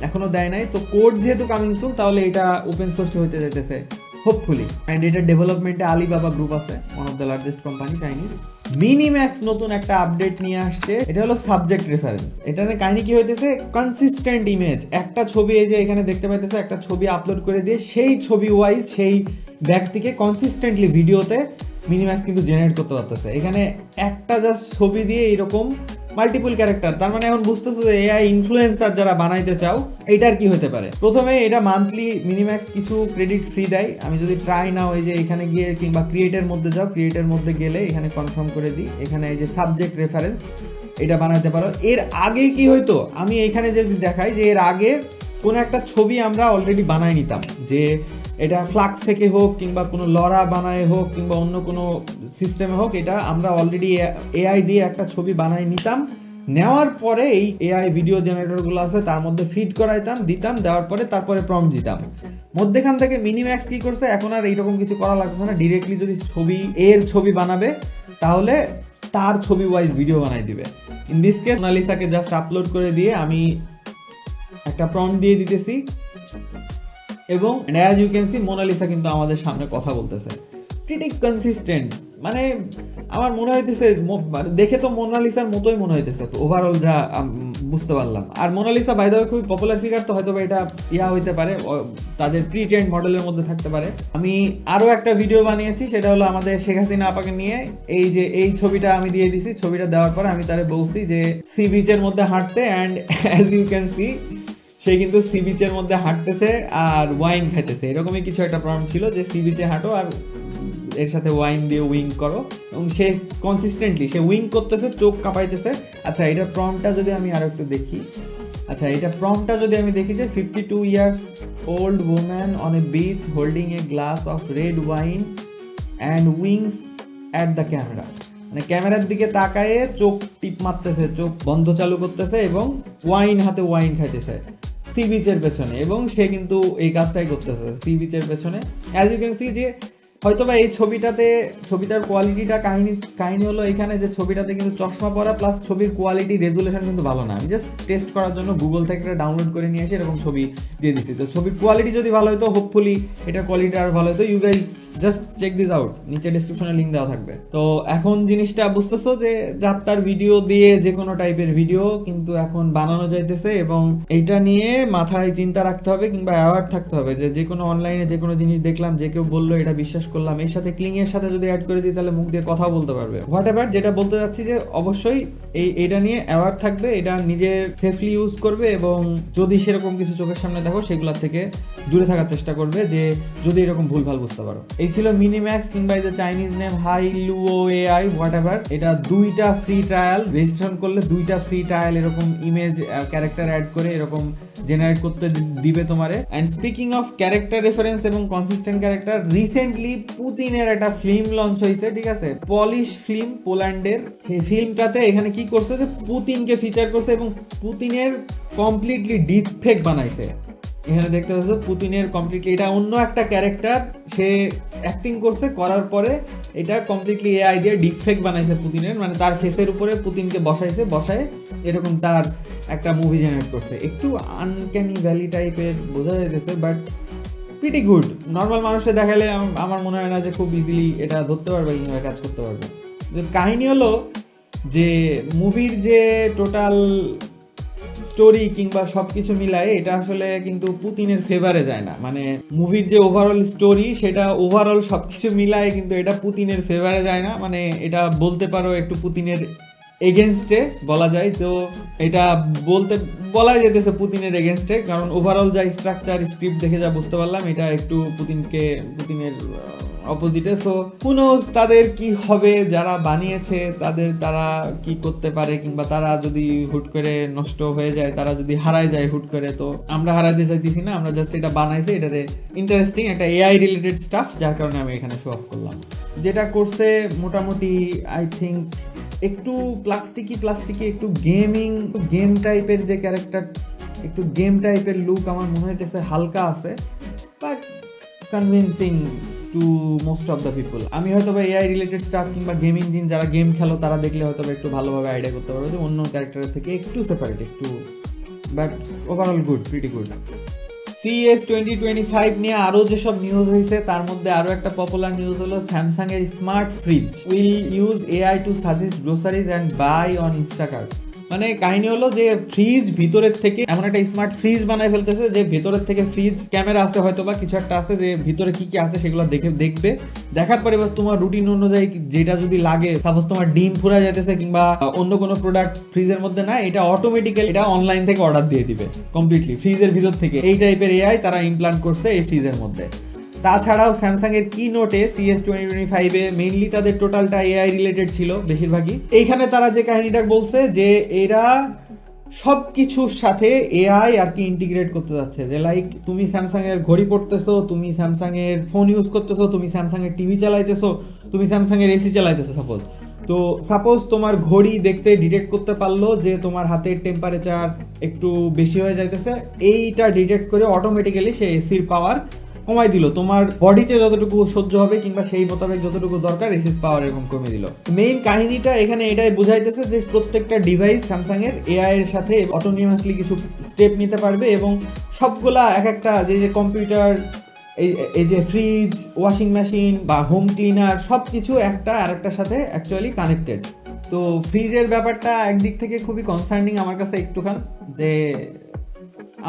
এখনো দেয় নাই, তো কোড যেহেতু কামিং সুন তাহলে এটা ওপেন সোর্সে হতে যেতেছে হোপফুলি। অ্যান্ড এটার ডেভেলপমেন্টে আলিবাবা গ্রুপ আছে, one of the largest company Chinese. Minimax নতুন একটা আপডেট নিয়ে আসছে, এটা হলো সাবজেক্ট রেফারেন্স। এটাতে কাহিনী কি হইতেছে, কনসিস্টেন্ট ইমেজ, একটা ছবি এই যে এখানে দেখতে পাইতেছে, একটা ছবি আপলোড করে দিয়ে সেই ছবি ওয়াইজ সেই ব্যক্তিকে কনসিস্টেন্টলি ভিডিওতে মিনিম্যাক্স কিন্তু জেনারেট করতে পারতেছে। এখানে একটা জাস্ট ছবি দিয়ে এরকম মাল্টিপল ক্যারেক্টার, তার মানে এখন বুঝতেছো যে এআই ইনফ্লুয়েন্সার যারা বানাইতে চাও এটার কি হতে পারে। প্রথমে এটা মান্থলি মিনিম্যাক্স কিছু ক্রেডিট ফ্রি দেয়, আমি যদি ট্রাই নাও এই যে এখানে গিয়ে কিংবা ক্রিয়েটের মধ্যে যাও, ক্রিয়েটের মধ্যে গেলে এখানে কনফার্ম করে দিই, এখানে এই যে সাবজেক্ট রেফারেন্স এটা বানাতে পারো। এর আগে কি হইতো, আমি এখানে যদি দেখাই যে এর আগে কোনো একটা ছবি আমরা অলরেডি বানাই নিতাম, যে এটা ফ্লাক্স থেকে হোক কিংবা কোনো লরা বানায় হোক কিংবা অন্য কোনো সিস্টেমে হোক, এটা আমরা অলরেডি এআই দিয়ে একটা ছবি বানাই নিতাম, নেওয়ার পরে এই এআই ভিডিও জেনারেটরগুলো আছে তার মধ্যে ফিড করাইতাম, দিতাম, দেওয়ার পরে তারপরে প্রম্পট দিতাম। মধ্যেখান থেকে মিনিম্যাক্স কি করছে, এখন আর এইরকম কিছু করা লাগছে না, ডিরেক্টলি যদি ছবি বানাবে তাহলে তার ছবি ওয়াইজ ভিডিও বানাই দিবে। ইন দিস কেস মোনালিসাকে জাস্ট আপলোড করে দিয়ে আমি একটা প্রম্পট দিয়ে দিতেছি, এবং as you can see Mona Lisa কিন্তু আমাদের সামনে কথা বলতেছে, প্রিটি কনসিস্টেন্ট। মানে আমার মনে হইতেছে দেখে তো মোনালিসার মতোই মনে হইতেছে, তো ওভারঅল যা বুঝতে পারলাম। আর মোনালিসা বাই দ্য ওয়ে খুবই পপুলার ফিগার, তো হয়তো এটা হইতে পারে, তাদের প্রি ট্রেন্ড মডেলের মধ্যে থাকতে পারে। আমি আরও একটা ভিডিও বানিয়েছি, সেটা হলো আমাদের শেখ হাসিনা আপাকে নিয়ে। এই যে এই ছবিটা আমি দিয়ে দিছি, ছবিটা দেওয়ার পরে আমি তারে বলছি যে সি বিচের মধ্যে হাঁটতে, and as you can see সে কিন্তু সি বিচের মধ্যে হাঁটতেছে আর ওয়াইন খাইতেছে, এরকমই কিছু একটা প্রম্পট ছিল যে সি বিচে হাঁটো আর এর সাথে ওয়াইন দিয়ে উইং করো, এবং সে কনসিস্টেন্টলি সে উইং করতেছে, চোখ কাঁপাইতেছে। আচ্ছা, এটার প্রম্পটটা যদি আমি আরো একটু দেখি, আচ্ছা, এটা প্রম্পটটা যদি আমি দেখি যে 52 years old woman on a beach holding a glass of red wine and winks at the camera, মানে ক্যামেরার দিকে তাকায়ে চোখ টিপ মারতেছে, চোখ বন্ধ চালু করতেছে এবং হাতে ওয়াইন খাইতেছে সি বিচের পেছনে, এবং সে কিন্তু এই কাজটাই করতেছে সি বিচের পেছনে। অ্যাজ ইউ ক্যান সি যে হয়তোবা এই ছবিটার কোয়ালিটিটা কাহিনী হলো এখানে যে ছবিটাতে কিন্তু চশমা পরা প্লাস ছবির কোয়ালিটি রেজুলেশন কিন্তু ভালো না। আমি জাস্ট টেস্ট করার জন্য গুগল থেকে একটা ডাউনলোড করে নিয়ে এসে এরকম ছবি দিয়ে দিচ্ছি। তো ছবির কোয়ালিটি যদি ভালো হতো, হোপফুলি এটার কোয়ালিটি আরও ভালো হতো। You guys just check this out, নিচে ডিসক্রিপশনে লিঙ্ক দেওয়া থাকবে। তো এখন জিনিসটা বুঝতেছো যে যাত্রার ভিডিও দিয়ে যে কোনো টাইপের ভিডিও কিন্তু এখন বানানো যাইতেছে, এবং এইটা নিয়ে মাথায় চিন্তা রাখতে হবে কিংবা অ্যাওয়ার্ড থাকতে হবে যে কোনো অনলাইনে যে কোনো জিনিস দেখলাম, যে কেউ বললো এটা বিশ্বাস করলাম, এর সাথে ক্লিং এর সাথে যদি অ্যাড করে দিই তাহলে মুখ দিয়ে কথা বলতে পারবে। হোয়াট এভার, যেটা বলতে যাচ্ছি যে অবশ্যই এটা নিয়ে অ্যাওয়ার্ড থাকবে, এটা নিজের সেফলি ইউজ করবে, এবং যদি সেরকম কিছু চোখের সামনে দেখো সেগুলোর থেকে দূরে থাকার চেষ্টা করবে, যে যদি এরকম ভুলভাল বুঝতে পারো। এই ছিল মিনিম্যাক্স কিংবা এই যে Chinese name Hailuo AI whatever. এটা 2টা ফ্রি ট্রায়াল, রেজিস্ট্রেশন করলে 2টা ফ্রি ট্রায়াল এরকম ইমেজ ক্যারেক্টার অ্যাড করে এরকম জেনারেট করতে দিবে তোমারে। And speaking of character reference এবং কনসিস্টেন্ট ক্যারেক্টার, রিসেন্টলি পুতিনের একটা ফিল্ম লঞ্চ হয়েছে, ঠিক আছে, পলিশ ফিল্ম, পোল্যান্ডের। সেই ফিল্মটাতে এখানে কি করছে যে পুতিনকে ফিচার করছে এবং পুতিনের কমপ্লিটলি ডিফেক্ট বানাইছে। এখানে দেখতে পাচ্ছ পুতিনের কমপ্লিটলি, এটা অন্য একটা ক্যারেক্টার সে অ্যাক্টিং করছে, করার পরে এটা কমপ্লিটলি এআই দিয়ে ডিফেক্ট বানাইছে পুতিনের, মানে তার ফেসের উপরে পুতিনকে বসায় এরকম তার একটা মুভি জেনারেট করছে। একটু আনক্যানি ভ্যালি টাইপের বোঝা যাইতেছে, বাট প্রিটি গুড। নর্মাল মানুষকে দেখালে আমার মনে হয় না যে খুব ইজিলি এটা ধরতে পারবে কিংবা কাজ করতে পারবে। কাহিনী হলো যে মুভির যে টোটাল স্টোরি কিংবা সবকিছু মিলায় এটা আসলে কিন্তু পুতিনের ফেভারে যায় না, মানে মুভির যে ওভারঅল স্টোরি সেটা ওভারঅল সবকিছু মিলায় কিন্তু এটা পুতিনের ফেভারে যায় না, মানে এটা বলতে পারো একটু পুতিনের এগেনস্টে বলা যায়। তো এটা বলা যেতেছে পুতিনের এগেনস্টে, কারণ ওভারঅল যা স্ট্রাকচার স্ক্রিপ্ট দেখে যা বুঝতে পারলাম এটা একটু পুতিনের অপোজিটে। সো হু নোজ তাদের কি হবে, যারা বানিয়েছে তারা কি করতে পারে, কিংবা তারা যদি হুট করে নষ্ট হয়ে যায়, তারা যদি হারায় যায় হুট করে। তো আমরা হারাইতে চাইতেছি না, আমরা জাস্ট এটা বানাইছি, এটারে ইন্টারেস্টিং একটা এআই রিলেটেড স্টাফ, যার কারণে আমি এখানে শো অফ করলাম। যেটা করছে মোটামুটি আই থিঙ্ক একটু প্লাস্টিকি একটু গেম টাইপের যে ক্যারেক্টার, একটু গেম টাইপের লুক আমার মনে হইতেছে হালকা আছে, but convincing to most of the people. আমি হয়তো বা এআই রিলেটেড স্টাফ কিংবা গেম ইঞ্জিন যারা গেম খেলো তারা দেখলে হয়তো একটু ভালোভাবে আইডিয়া করতে পারবে যে অন্য ক্যারেক্টারের থেকে একটু সেপারেট একটু, but overall good, pretty good. CES 2025 নিয়ে আরো যেসব নিউজ হয়েছে তার মধ্যে আরো একটা পপুলার নিউজ হলো স্যামসাং এর smart fridge will use AI to suggest groceries and buy on Instacart. মানে কাহিনী হলো যে ফ্রিজ ভিতরের থেকে এমন একটা স্মার্ট ফ্রিজ বানায় ফেলতেছে যে ভিতরের থেকে ফ্রিজ ক্যামেরা আছে হয়তো বা কিছু একটা আছে যে ভিতরে কি কি আছে সেগুলো দেখবে, দেখার পরে এবার তোমার রুটিন অনুযায়ী যেটা যদি লাগে, সাপোজ তোমার ডিম ফুরা যেতেছে কিংবা অন্য কোনো প্রোডাক্ট ফ্রিজের মধ্যে না, এটা অটোমেটিক্যালি এটা অনলাইন থেকে অর্ডার দিয়ে দিবে কমপ্লিটলি ফ্রিজের ভিতর থেকে। এই টাইপের এআই তারা ইমপ্লান্ট করছে এই ফ্রিজের মধ্যে। তাছাড়াও স্যামসাং এর কি নোটে CES 2025 মেইনলি তাদের টোটালটা এআই রিলেটেড ছিল বেশিরভাগই। এইখানে তারা যে কাহিনীটা বলছে যে এরা সবকিছুর সাথে এআই আর কি ইন্টিগ্রেট করতে যাচ্ছে, যে লাইক তুমি স্যামসাং এর ঘড়ি পড়তেছো, তুমি স্যামসাং এর ফোন ইউজ করতেছো, তুমি স্যামসাং এর টিভি চালাইতেছো, তুমি স্যামসাং এর এসি চালাইতেছো সাপোজ তোমার ঘড়ি দেখতে ডিটেক্ট করতে পারলো যে তোমার হাতের টেম্পারেচার একটু বেশি হয়ে যাইতেছে, এইটা ডিটেক্ট করে অটোমেটিক্যালি সে এসির পাওয়ার কমাই দিল, তোমার বডিতে যতটুকু সহ্য হবে কিংবা সেই মোতাবেক যতটুকু দরকার এসির পাওয়ার এরকম কমে দিল। মেইন কাহিনীটা এখানে এটাই বোঝাইতেছে যে প্রত্যেকটা ডিভাইস স্যামসাং এর এআই এর সাথে অটোনোমাসলি কিছু স্টেপ নিতে পারবে, এবং সবগুলা এক একটা যে কম্পিউটার, এই যে ফ্রিজ, ওয়াশিং মেশিন বা হোম ক্লিনার সবকিছু একটা আর একটার সাথে অ্যাকচুয়ালি কানেক্টেড। তো ফ্রিজের ব্যাপারটা একদিক থেকে খুবই কনসার্নিং আমার কাছে একটুখান, যে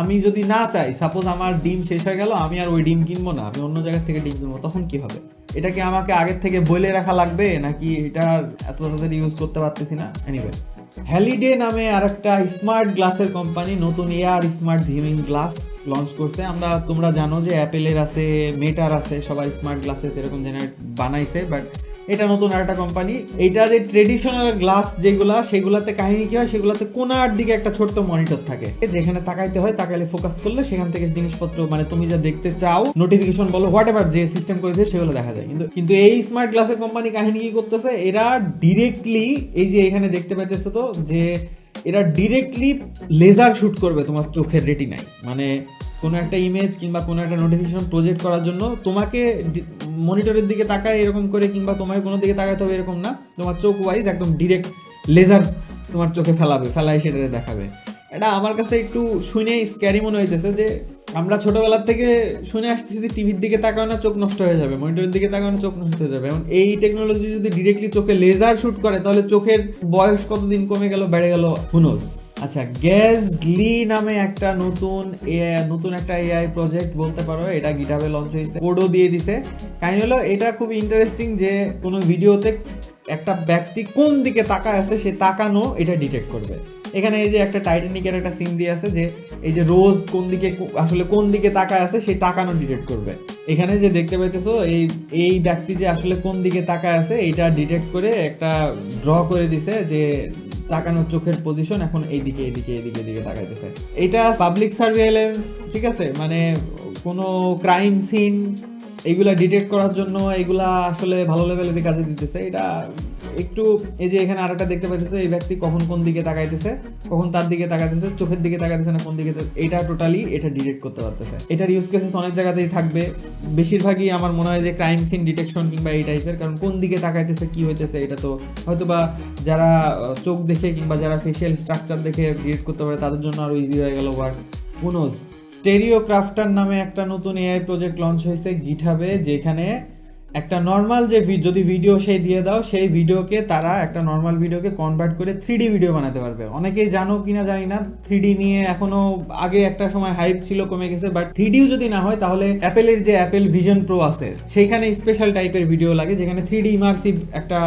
আমি যদি না চাই, সাপোজ আমার ডিম শেষ হয়ে গেল, আমি আর ওই ডিম কিনবো না, আমি অন্য জায়গা থেকে ডিম কিনবো, তখন কি হবে? এটা কি আমাকে আগের থেকে বলে রাখা লাগবে, নাকি এটা এত তাড়াতাড়ি ইউজ করতে পারতেছি না? এনিওয়ে, হ্যালিডে নামে আর একটা স্মার্ট গ্লাসের কোম্পানি নতুন AR smart viewing glass launch করছে। তোমরা জানো যে অ্যাপেলের আছে, মেটার আছে, সবাই স্মার্ট গ্লাসেস এরকম জেনারেট বানাইছে, বাট এটা নতুন আরেকটা কোম্পানি। এটা যে ট্রেডিশনাল গ্লাস যেগুলা, সেগুলাতে কাহিনী কি হয়, সেগুলাতে কোনার দিকে একটা ছোট্ট মনিটর থাকে, যেখানে তাকাইতে হয়, তাকাইলে ফোকাস করলে সেখান থেকে জিনিসপত্র মানে তুমি যা দেখতে চাও, নোটিফিকেশন বলো, হোয়াট এভার যে সিস্টেম করেছে সেগুলো দেখা যায়। কিন্তু এই স্মার্ট গ্লাসের কোম্পানি কাহিনী কি করতেছে, এরা ডিরেক্টলি এই যে এখানে দেখতে পাইতেছো তো, যে এরা ডিরেক্টলি লেজার শুট করবে তোমার চোখের রেটিনায়। মানে কোনো একটা ইমেজ কিংবা কোনো একটা নোটিফিকেশন প্রজেক্ট করার জন্য তোমাকে মনিটরের দিকে তাকায় এরকম করে, কিংবা তোমার কোনো দিকে তাকাতে হবে এরকম না, তোমার চোখ ওয়াইজ একদম ডিরেক্ট লেজার তোমার চোখে ফেলাই সেটা দেখাবে। এটা আমার কাছে একটু শুনে স্ক্যারি মনে হইতেছে, যে আমরা ছোটবেলার থেকে শুনে আসতেছি যে টিভির দিকে তাকাও না চোখ নষ্ট হয়ে যাবে, মনিটরের দিকে তাকাও না চোখ নষ্ট হয়ে যাবে। এবং এই টেকনোলজি যদি ডিরেক্টলি চোখে লেজার শুট করে, তাহলে চোখের বয়স কতদিন কমে গেল, বেড়ে গেল, হু নোজ। আচ্ছা, গ্যাজলি নামে একটা নতুন একটা এআই প্রজেক্ট বলতে পারো, এটা গিটহাবে লঞ্চ হয়েছে, কোডও দিয়ে দিছে। কাহিনী হলো এটা খুবই ইন্টারেস্টিং, যে কোনো ভিডিওতে একটা ব্যক্তি কোন দিকে তাকায় আছে সে তাকানো এটা ডিটেক্ট করবে। এখানে এই যে একটা টাইটানিকের একটা সিন দিয়ে আছে, যে এই যে রোজ কোন দিকে তাকায় আছে সেই তাকানো ডিটেক্ট করবে। এখানে যে দেখতে পাইতেছো এই ব্যক্তি যে আসলে কোন দিকে তাকায় আছে এটা ডিটেক্ট করে একটা ড্র করে দিছে, যে তাকানোর চোখের পজিশন এখন এইদিকে তাকাইতেছে। এটা পাবলিক সার্ভেইলেন্স, ঠিক আছে, মানে কোনো ক্রাইম সিন এইগুলা ডিটেক্ট করার জন্য এগুলা আসলে ভালো লেভেলের কাজে দিতেছে। এটা একটু এই যে এখানে আরেকটা দেখতে পাইতেছে, এই ব্যক্তি কখন কোন দিকে তাকাইতেছে, কখন তার দিকে তাকাইতেছে, চোখের দিকে তাকাইতেছে না কোন দিকে, এটা টোটালি এটা ডিটেক্ট করতে পারতেছে। এটার ইউজ কেসেস অনেক জায়গাতেই থাকবে, বেশিরভাগই আমার মনে হয় যে ক্রাইম সিন ডিটেকশন কিংবা এই টাইপের, কারণ কোন দিকে তাকাইতেছে কি হইতেছে এটা তো হয়তো বা যারা চোখ দেখে কিংবা যারা ফেশিয়াল স্ট্রাকচার দেখে ডিটেক্ট করতে পারে তাদের জন্য আরো ইজি হয়ে গেল work, who knows. Stereo crafter নামে একটা নতুন এআই প্রজেক্ট লঞ্চ হয়েছে গিটহাবে, যেখানে একটা নর্মাল যে যদি ভিডিও সেই দিয়ে দাও, সেই ভিডিওকে তারা একটা নর্মাল ভিডিওকে কনভার্ট করে 3D ভিডিও বানাতে পারবে। অনেকেই জানো কিনা জানি না, 3D নিয়ে এখনো আগে একটা সময় হাইপ ছিল, কমে গেছে, বাট 3Dও যদি না হয় তাহলে অ্যাপেলের যে অ্যাপেল ভিশন প্রো আছে সেইখানে স্পেশাল টাইপের ভিডিও লাগে, যেখানে 3D ইমার্সিভ একটা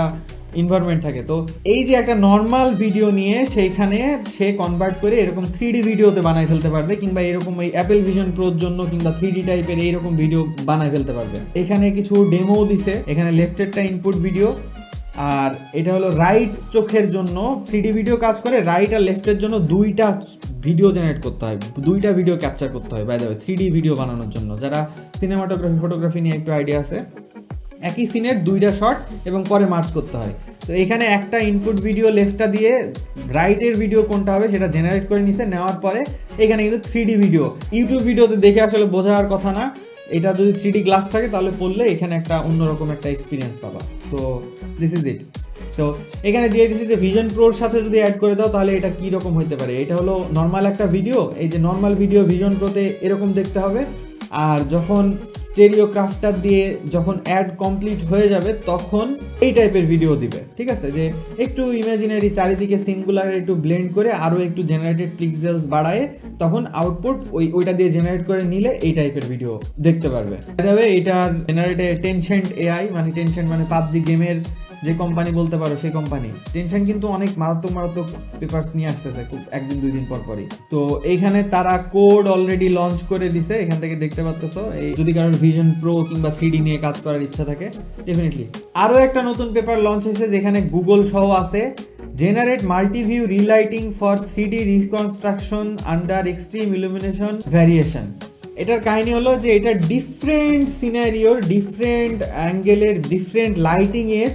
এনভায়রনমেন্ট থাকে। তো এই যে একটা নর্মাল ভিডিও নিয়ে সেইখানে সে কনভার্ট করে এরকম 3D ভিডিওতে বানাই ফেলতে পারবে, কিংবা এরকম এই অ্যাপেল ভিশন প্রোর জন্য কিংবা 3D টাইপের এইরকম ভিডিও বানাই ফেলতে পারবে। এখানে কিছু ডেমো দিছে, এখানে লেফটেরটা ইনপুট ভিডিও, আর এটা হলো রাইট চোখের জন্য 3D ভিডিও কাজ করে, রাইট আর লেফটের জন্য দুইটা ভিডিও জেনারেট করতে হয়, দুইটা ভিডিও ক্যাপচার করতে হয়। By the way 3D video বানানোর জন্য যারা ফটোগ্রাফি নিয়ে একটু আইডিয়া আছে, একই সিনের দুইটা শট এবং পরে মার্চ করতে হয়। তো এখানে একটা ইনপুট ভিডিও লেফটটা দিয়ে রাইটের ভিডিও কোনটা হবে সেটা জেনারেট করে নিছে, নেওয়ার পরে এখানে কিন্তু 3D ভিডিও, ইউটিউব ভিডিওতে দেখে আসলে বোঝার কথা না, এটা যদি 3D গ্লাস থাকে তাহলে পড়লে এখানে একটা অন্যরকম একটা এক্সপিরিয়েন্স পাবা। So this is it. তো এখানে দিয়ে দিচ্ছি যে ভিশন প্রোর সাথে যদি অ্যাড করে দাও তাহলে এটা কি রকম হতে পারে। এটা হলো নর্মাল একটা ভিডিও, এই যে নর্মাল ভিডিও ভিশন প্রোতে এরকম দেখতে হবে, আর যখন স্টেরিও ক্রাফটার দিয়ে যখন অ্যাড কমপ্লিট হয়ে যাবে তখন এই টাইপের ভিডিও দিবে, ঠিক আছে, যে একটু ইমাজিনারি চারিদিকে সিনগুলো একটু ব্লেন্ড করে আরো একটু জেনারেটেড পিক্সেলস বাড়ায়, তখন আউটপুট ওইটা দিয়ে জেনারেট করে নিলে এই টাইপের ভিডিও দেখতে পারবে। তবে এটার জেনারেটেড টেনশন এআই, মানে টেনশন মানে পাবজি গেমের যে কোম্পানি বলতে পারো সেই কোম্পানি, টেনশন কিন্তু অনেক মারাত্মক পেপারস নিয়ে আসতেছে খুব একদিন দুই দিন পরই। তো এইখানে তারা কোড অলরেডি লঞ্চ করে দিছে, এখান থেকে দেখতে পাচ্ছ। এই যদি কারোর ভিশন প্রো কিংবা 3D নিয়ে কাজ করার ইচ্ছা থাকে ডেফিনেটলি। আরো একটা নতুন পেপার লঞ্চ হয়েছে যেখানে গুগল সহ আছে, generate multiview relighting for 3D reconstruction under extreme illumination variation. এটার কাহিনী হলো যে এটা ডিফারেন্ট সিনারিওর, ডিফারেন্ট অ্যাঙ্গেলের, ডিফারেন্ট লাইটিং এর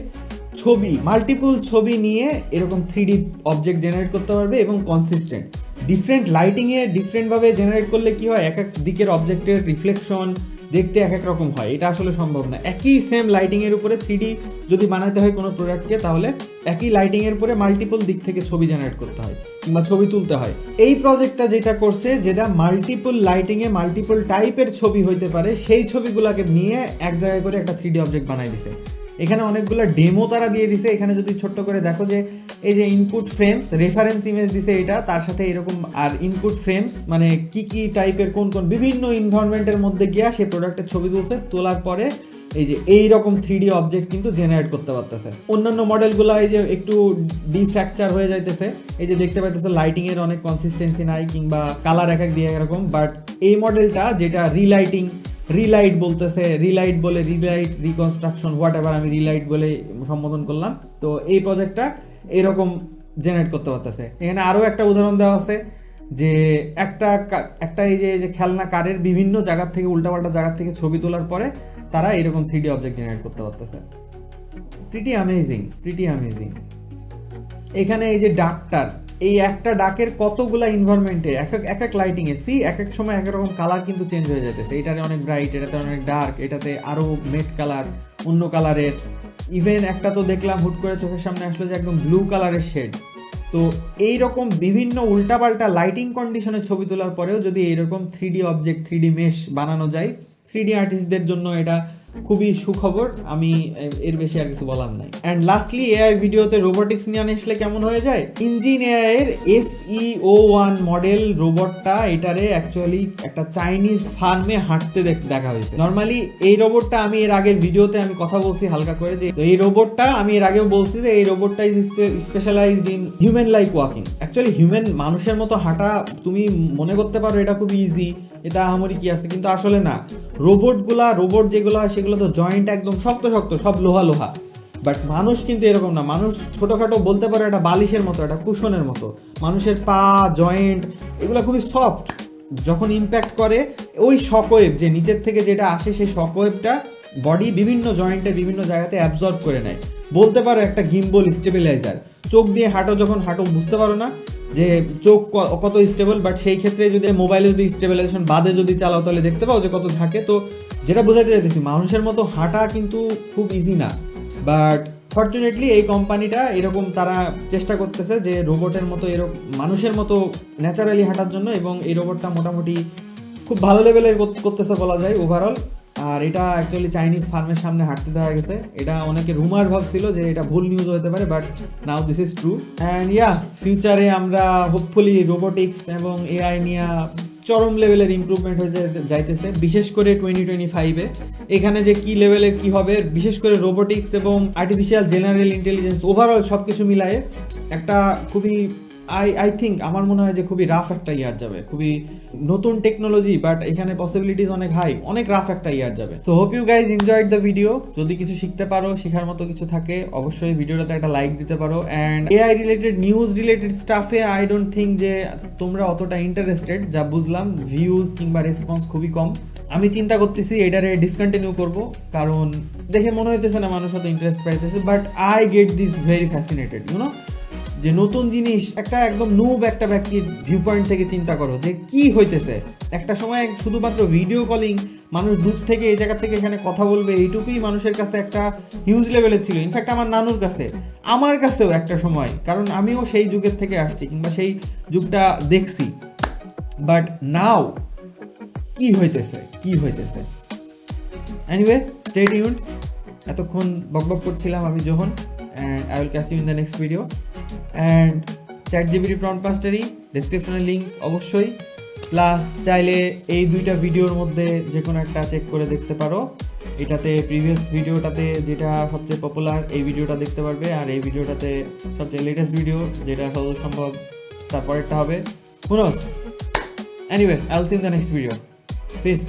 ছবি, মাল্টিপল ছবি নিয়ে এরকম 3D অবজেক্ট জেনারেট করতে পারবে এবং কনসিস্টেন্ট। ডিফারেন্ট লাইটিংয়ে ডিফারেন্টভাবে জেনারেট করলে কি হয়, এক এক দিকের অবজেক্টের রিফ্লেকশন দেখতে এক এক রকম হয়, এটা আসলে সম্ভব না। একই সেম লাইটিংয়ের উপরে 3D যদি বানাতে হয় কোনো প্রোডাক্টকে, তাহলে একই লাইটিংয়ের উপরে মাল্টিপল দিক থেকে ছবি জেনারেট করতে হয় কিংবা ছবি তুলতে হয়। এই প্রজেক্টটা যেটা করছে, যেটা মাল্টিপল লাইটিংয়ে মাল্টিপল টাইপের ছবি হইতে পারে, সেই ছবিগুলোকে নিয়ে এক জায়গায় করে একটা 3D অবজেক্ট বানাই দিছে। এখানে অনেকগুলো ডেমো তারা দিয়ে দিছে। এখানে যদি ছোট্ট করে দেখো যে এই যে ইনপুট ফ্রেমস, রেফারেন্স ইমেজ দিছে এটা, তার সাথে এরকম আর ইনপুট ফ্রেমস মানে কি কি টাইপের কোন কোন বিভিন্ন এনভায়রনমেন্টের মধ্যে গিয়া সে প্রোডাক্টের ছবি তুলছে, তোলার পরে এই যে এইরকম 3D অবজেক্ট কিন্তু জেনারেট করতে পারতেছে। অন্যান্য মডেলগুলো এই যে একটু ডিফ্র্যাকচার হয়ে যাইতেছে, এই যে দেখতে পাইতেছে লাইটিং এর অনেক কনসিস্টেন্সি নাই কিংবা কালার এক এক দিয়ে এরকম, বাট এই মডেলটা যেটা রিলাইটিং রিলাইট বলতেছে, রিলাইট বলে রিলাইট রিকনস্ট্রাকশন হোয়াট এভার, আমি রিলাইট বলে সম্বোধন করলাম। তো এই প্রজেক্টটা এরকম জেনারেট করতে পারতেছে। এখানে আরও একটা উদাহরণ দেওয়া আছে যে একটা এই যে খেলনা কারের বিভিন্ন জায়গার থেকে উল্টাপাল্টা জায়গার থেকে ছবি তোলার পরে তারা এরকম 3D অবজেক্ট জেনারেট করতে পারতেছে। Pretty amazing. এখানে এই যে ডাকটার, এই একটা ডাকের কতগুলা ইনভারনমেন্টে এক এক লাইটিং এ এক এক সময় এক রকম কালার কিন্তু চেঞ্জ হয়ে যাইতেছে। এটাতে অনেক ব্রাইট, এটাতে অনেক ডার্ক, এটাতে আরো মেট কালার, অন্য কালারের। ইভেন একটা তো দেখলাম হুট করে চোখের সামনে আসলো যে একদম ব্লু কালারের শেড। তো এইরকম বিভিন্ন উল্টাপাল্টা লাইটিং কন্ডিশনে ছবি তোলার পরেও যদি এইরকম 3D অবজেক্ট 3D মেশ বানানো যায়, 3D আর্টিস্টদের জন্য এটা খুবই সুখবর। আমি এর বেশি আর কিছু বলার নাই। অ্যান্ড লাস্টলি এআই ভিডিওতে রোবোটিক্স নিয়ে আসলে কেমন হয়ে যায়? ইঞ্জিন এআই এর SE01 মডেল রোবটটা, এটারে অ্যাকচুয়ালি একটা চাইনিজ ফার্মে হাঁটতে দেখা হয়েছে। নর্মালি এই রোবটটা আমি এর আগের ভিডিওতে আমি কথা বলছি হালকা করে, যে এই রোবটটা আমি এর আগেও বলছি যে এই রোবটটা is specialised in human like walking. Actually human মানুষের মতো হাঁটা তুমি মনে করতে পারো এটা খুব ইজি, এটা আমারই কি আছে, কিন্তু আসলে না। রোবট যেগুলো হয় সেগুলো তো জয়েন্ট একদম শক্ত সব লোহা। বাট মানুষ কিন্তু এরকম না। মানুষ ছোটখাটো বলতে পারো একটা বালিশের মতো, একটা কুশনের মতো। মানুষের পা জয়েন্ট এগুলো খুবই সফট। যখন ইম্প্যাক্ট করে ওই শকওয়েভ যে নিচের থেকে যেটা আসে, সেই শকওয়েভটা বডি বিভিন্ন জয়েন্টে বিভিন্ন জায়গাতে অ্যাবজর্ব করে নেয়। বলতে পারো একটা গিম্বল স্টেবিলাইজার। চোখ দিয়ে যখন হাঁটো বুঝতে পারো না যে চোখ কত স্টেবল, বাট সেই ক্ষেত্রে যদি মোবাইলে যদি স্টেবিলাইজেশন বাদে যদি চালাও তাহলে দেখতে পাও যে কত থাকে। তো যেটা বোঝাতে চাইতেছি, মানুষের মতো হাঁটা কিন্তু খুব ইজি না। বাট ফর্চুনেটলি এই কোম্পানিটা এরকম তারা চেষ্টা করতেছে যে রোবটের মতো এরকম মানুষের মতো ন্যাচারালি হাঁটার জন্য, এবং এই রোবটটা মোটামুটি খুব ভালো লেভেলের করতেছে বলা যায় ওভারঅল। আর এটা অ্যাকচুয়ালি চাইনিজ ফার্মের সামনে হাঁটতে দেখা গেছে। এটা অনেকে রুমার ভাবছিল যে এটা ভুল নিউজ হতে পারে, but now this is true. And ফিউচারে আমরা হোপফুলি রোবোটিক্স এবং এআই নিয়ে চরম লেভেলের ইমপ্রুভমেন্ট হয়ে যাইতেছে, বিশেষ করে 2025-এ। এখানে যে কি লেভেলের কি হবে, বিশেষ করে রোবোটিক্স এবং আর্টিফিশিয়াল জেনারেল ইন্টেলিজেন্স ওভারঅল সব কিছু মিলায়ে একটা খুবই আই থিঙ্ক আমার মনে হয় যে খুবই রাফ একটা ইয়ার যাবে। খুবই নতুন টেকনোলজি, বাট এখানে পসিবিলিটিস অনেক হাই, অনেক রাফ একটা ইয়ার যাবে। So hope you guys enjoyed the video. যদি কিছু শিখতে পারো, শেখার মতো কিছু থাকে, অবশ্যই ভিডিওটাতে একটা লাইক দিতে পারো। And AI related news related স্টাফে আই ডোন্ট থিঙ্ক যে তোমরা অতটা ইন্টারেস্টেড, যা বুঝলাম ভিউজ কিংবা রেসপন্স খুবই কম। আমি চিন্তা করতেছি এটারে ডিসকন্টিনিউ করব, কারণ দেখে মনে হইতেছে না মানুষ অত ইন্টারেস্ট পাইতেছে। But I get this very fascinated, you know, যে নতুন জিনিস একটা একদম নুব একটা ব্যক্তির ভিউ পয়েন্ট থেকে চিন্তা করো যে কি হইতেছে। একটা সময় শুধুমাত্র ভিডিও কলিং, মানুষ দূর থেকে এই জায়গা থেকে এখানে কথা বলবে, এইটুকুই মানুষের কাছে একটা হিউজ লেভেলের ছিল। ইনফ্যাক্ট আমার নানুর কাছে, আমার কাছেও একটা সময়, কারণ আমিও সেই যুগের থেকে আসছি কিংবা সেই যুগটা দেখছি। বাট নাও কি হইতেছে। Anyway, stay tuned. এতক্ষণ বকবক করছিলাম আমি John, and I will catch you in the next video. And ChatGPT prompt mastery description link অবশ্যই, প্লাস চাইলে এই দুইটা ভিডিওর মধ্যে যে কোনো একটা চেক করে দেখতে পারো। এটাতে প্রিভিয়াস ভিডিওটাতে যেটা সবচেয়ে পপুলার এই ভিডিওটা দেখতে পারবে, আর এই ভিডিওটাতে সবচেয়ে লেটেস্ট ভিডিও যেটা সহজ সম্ভব তারপরেরটা হবে। Who knows? Anyway, I will see you in the next video. Peace.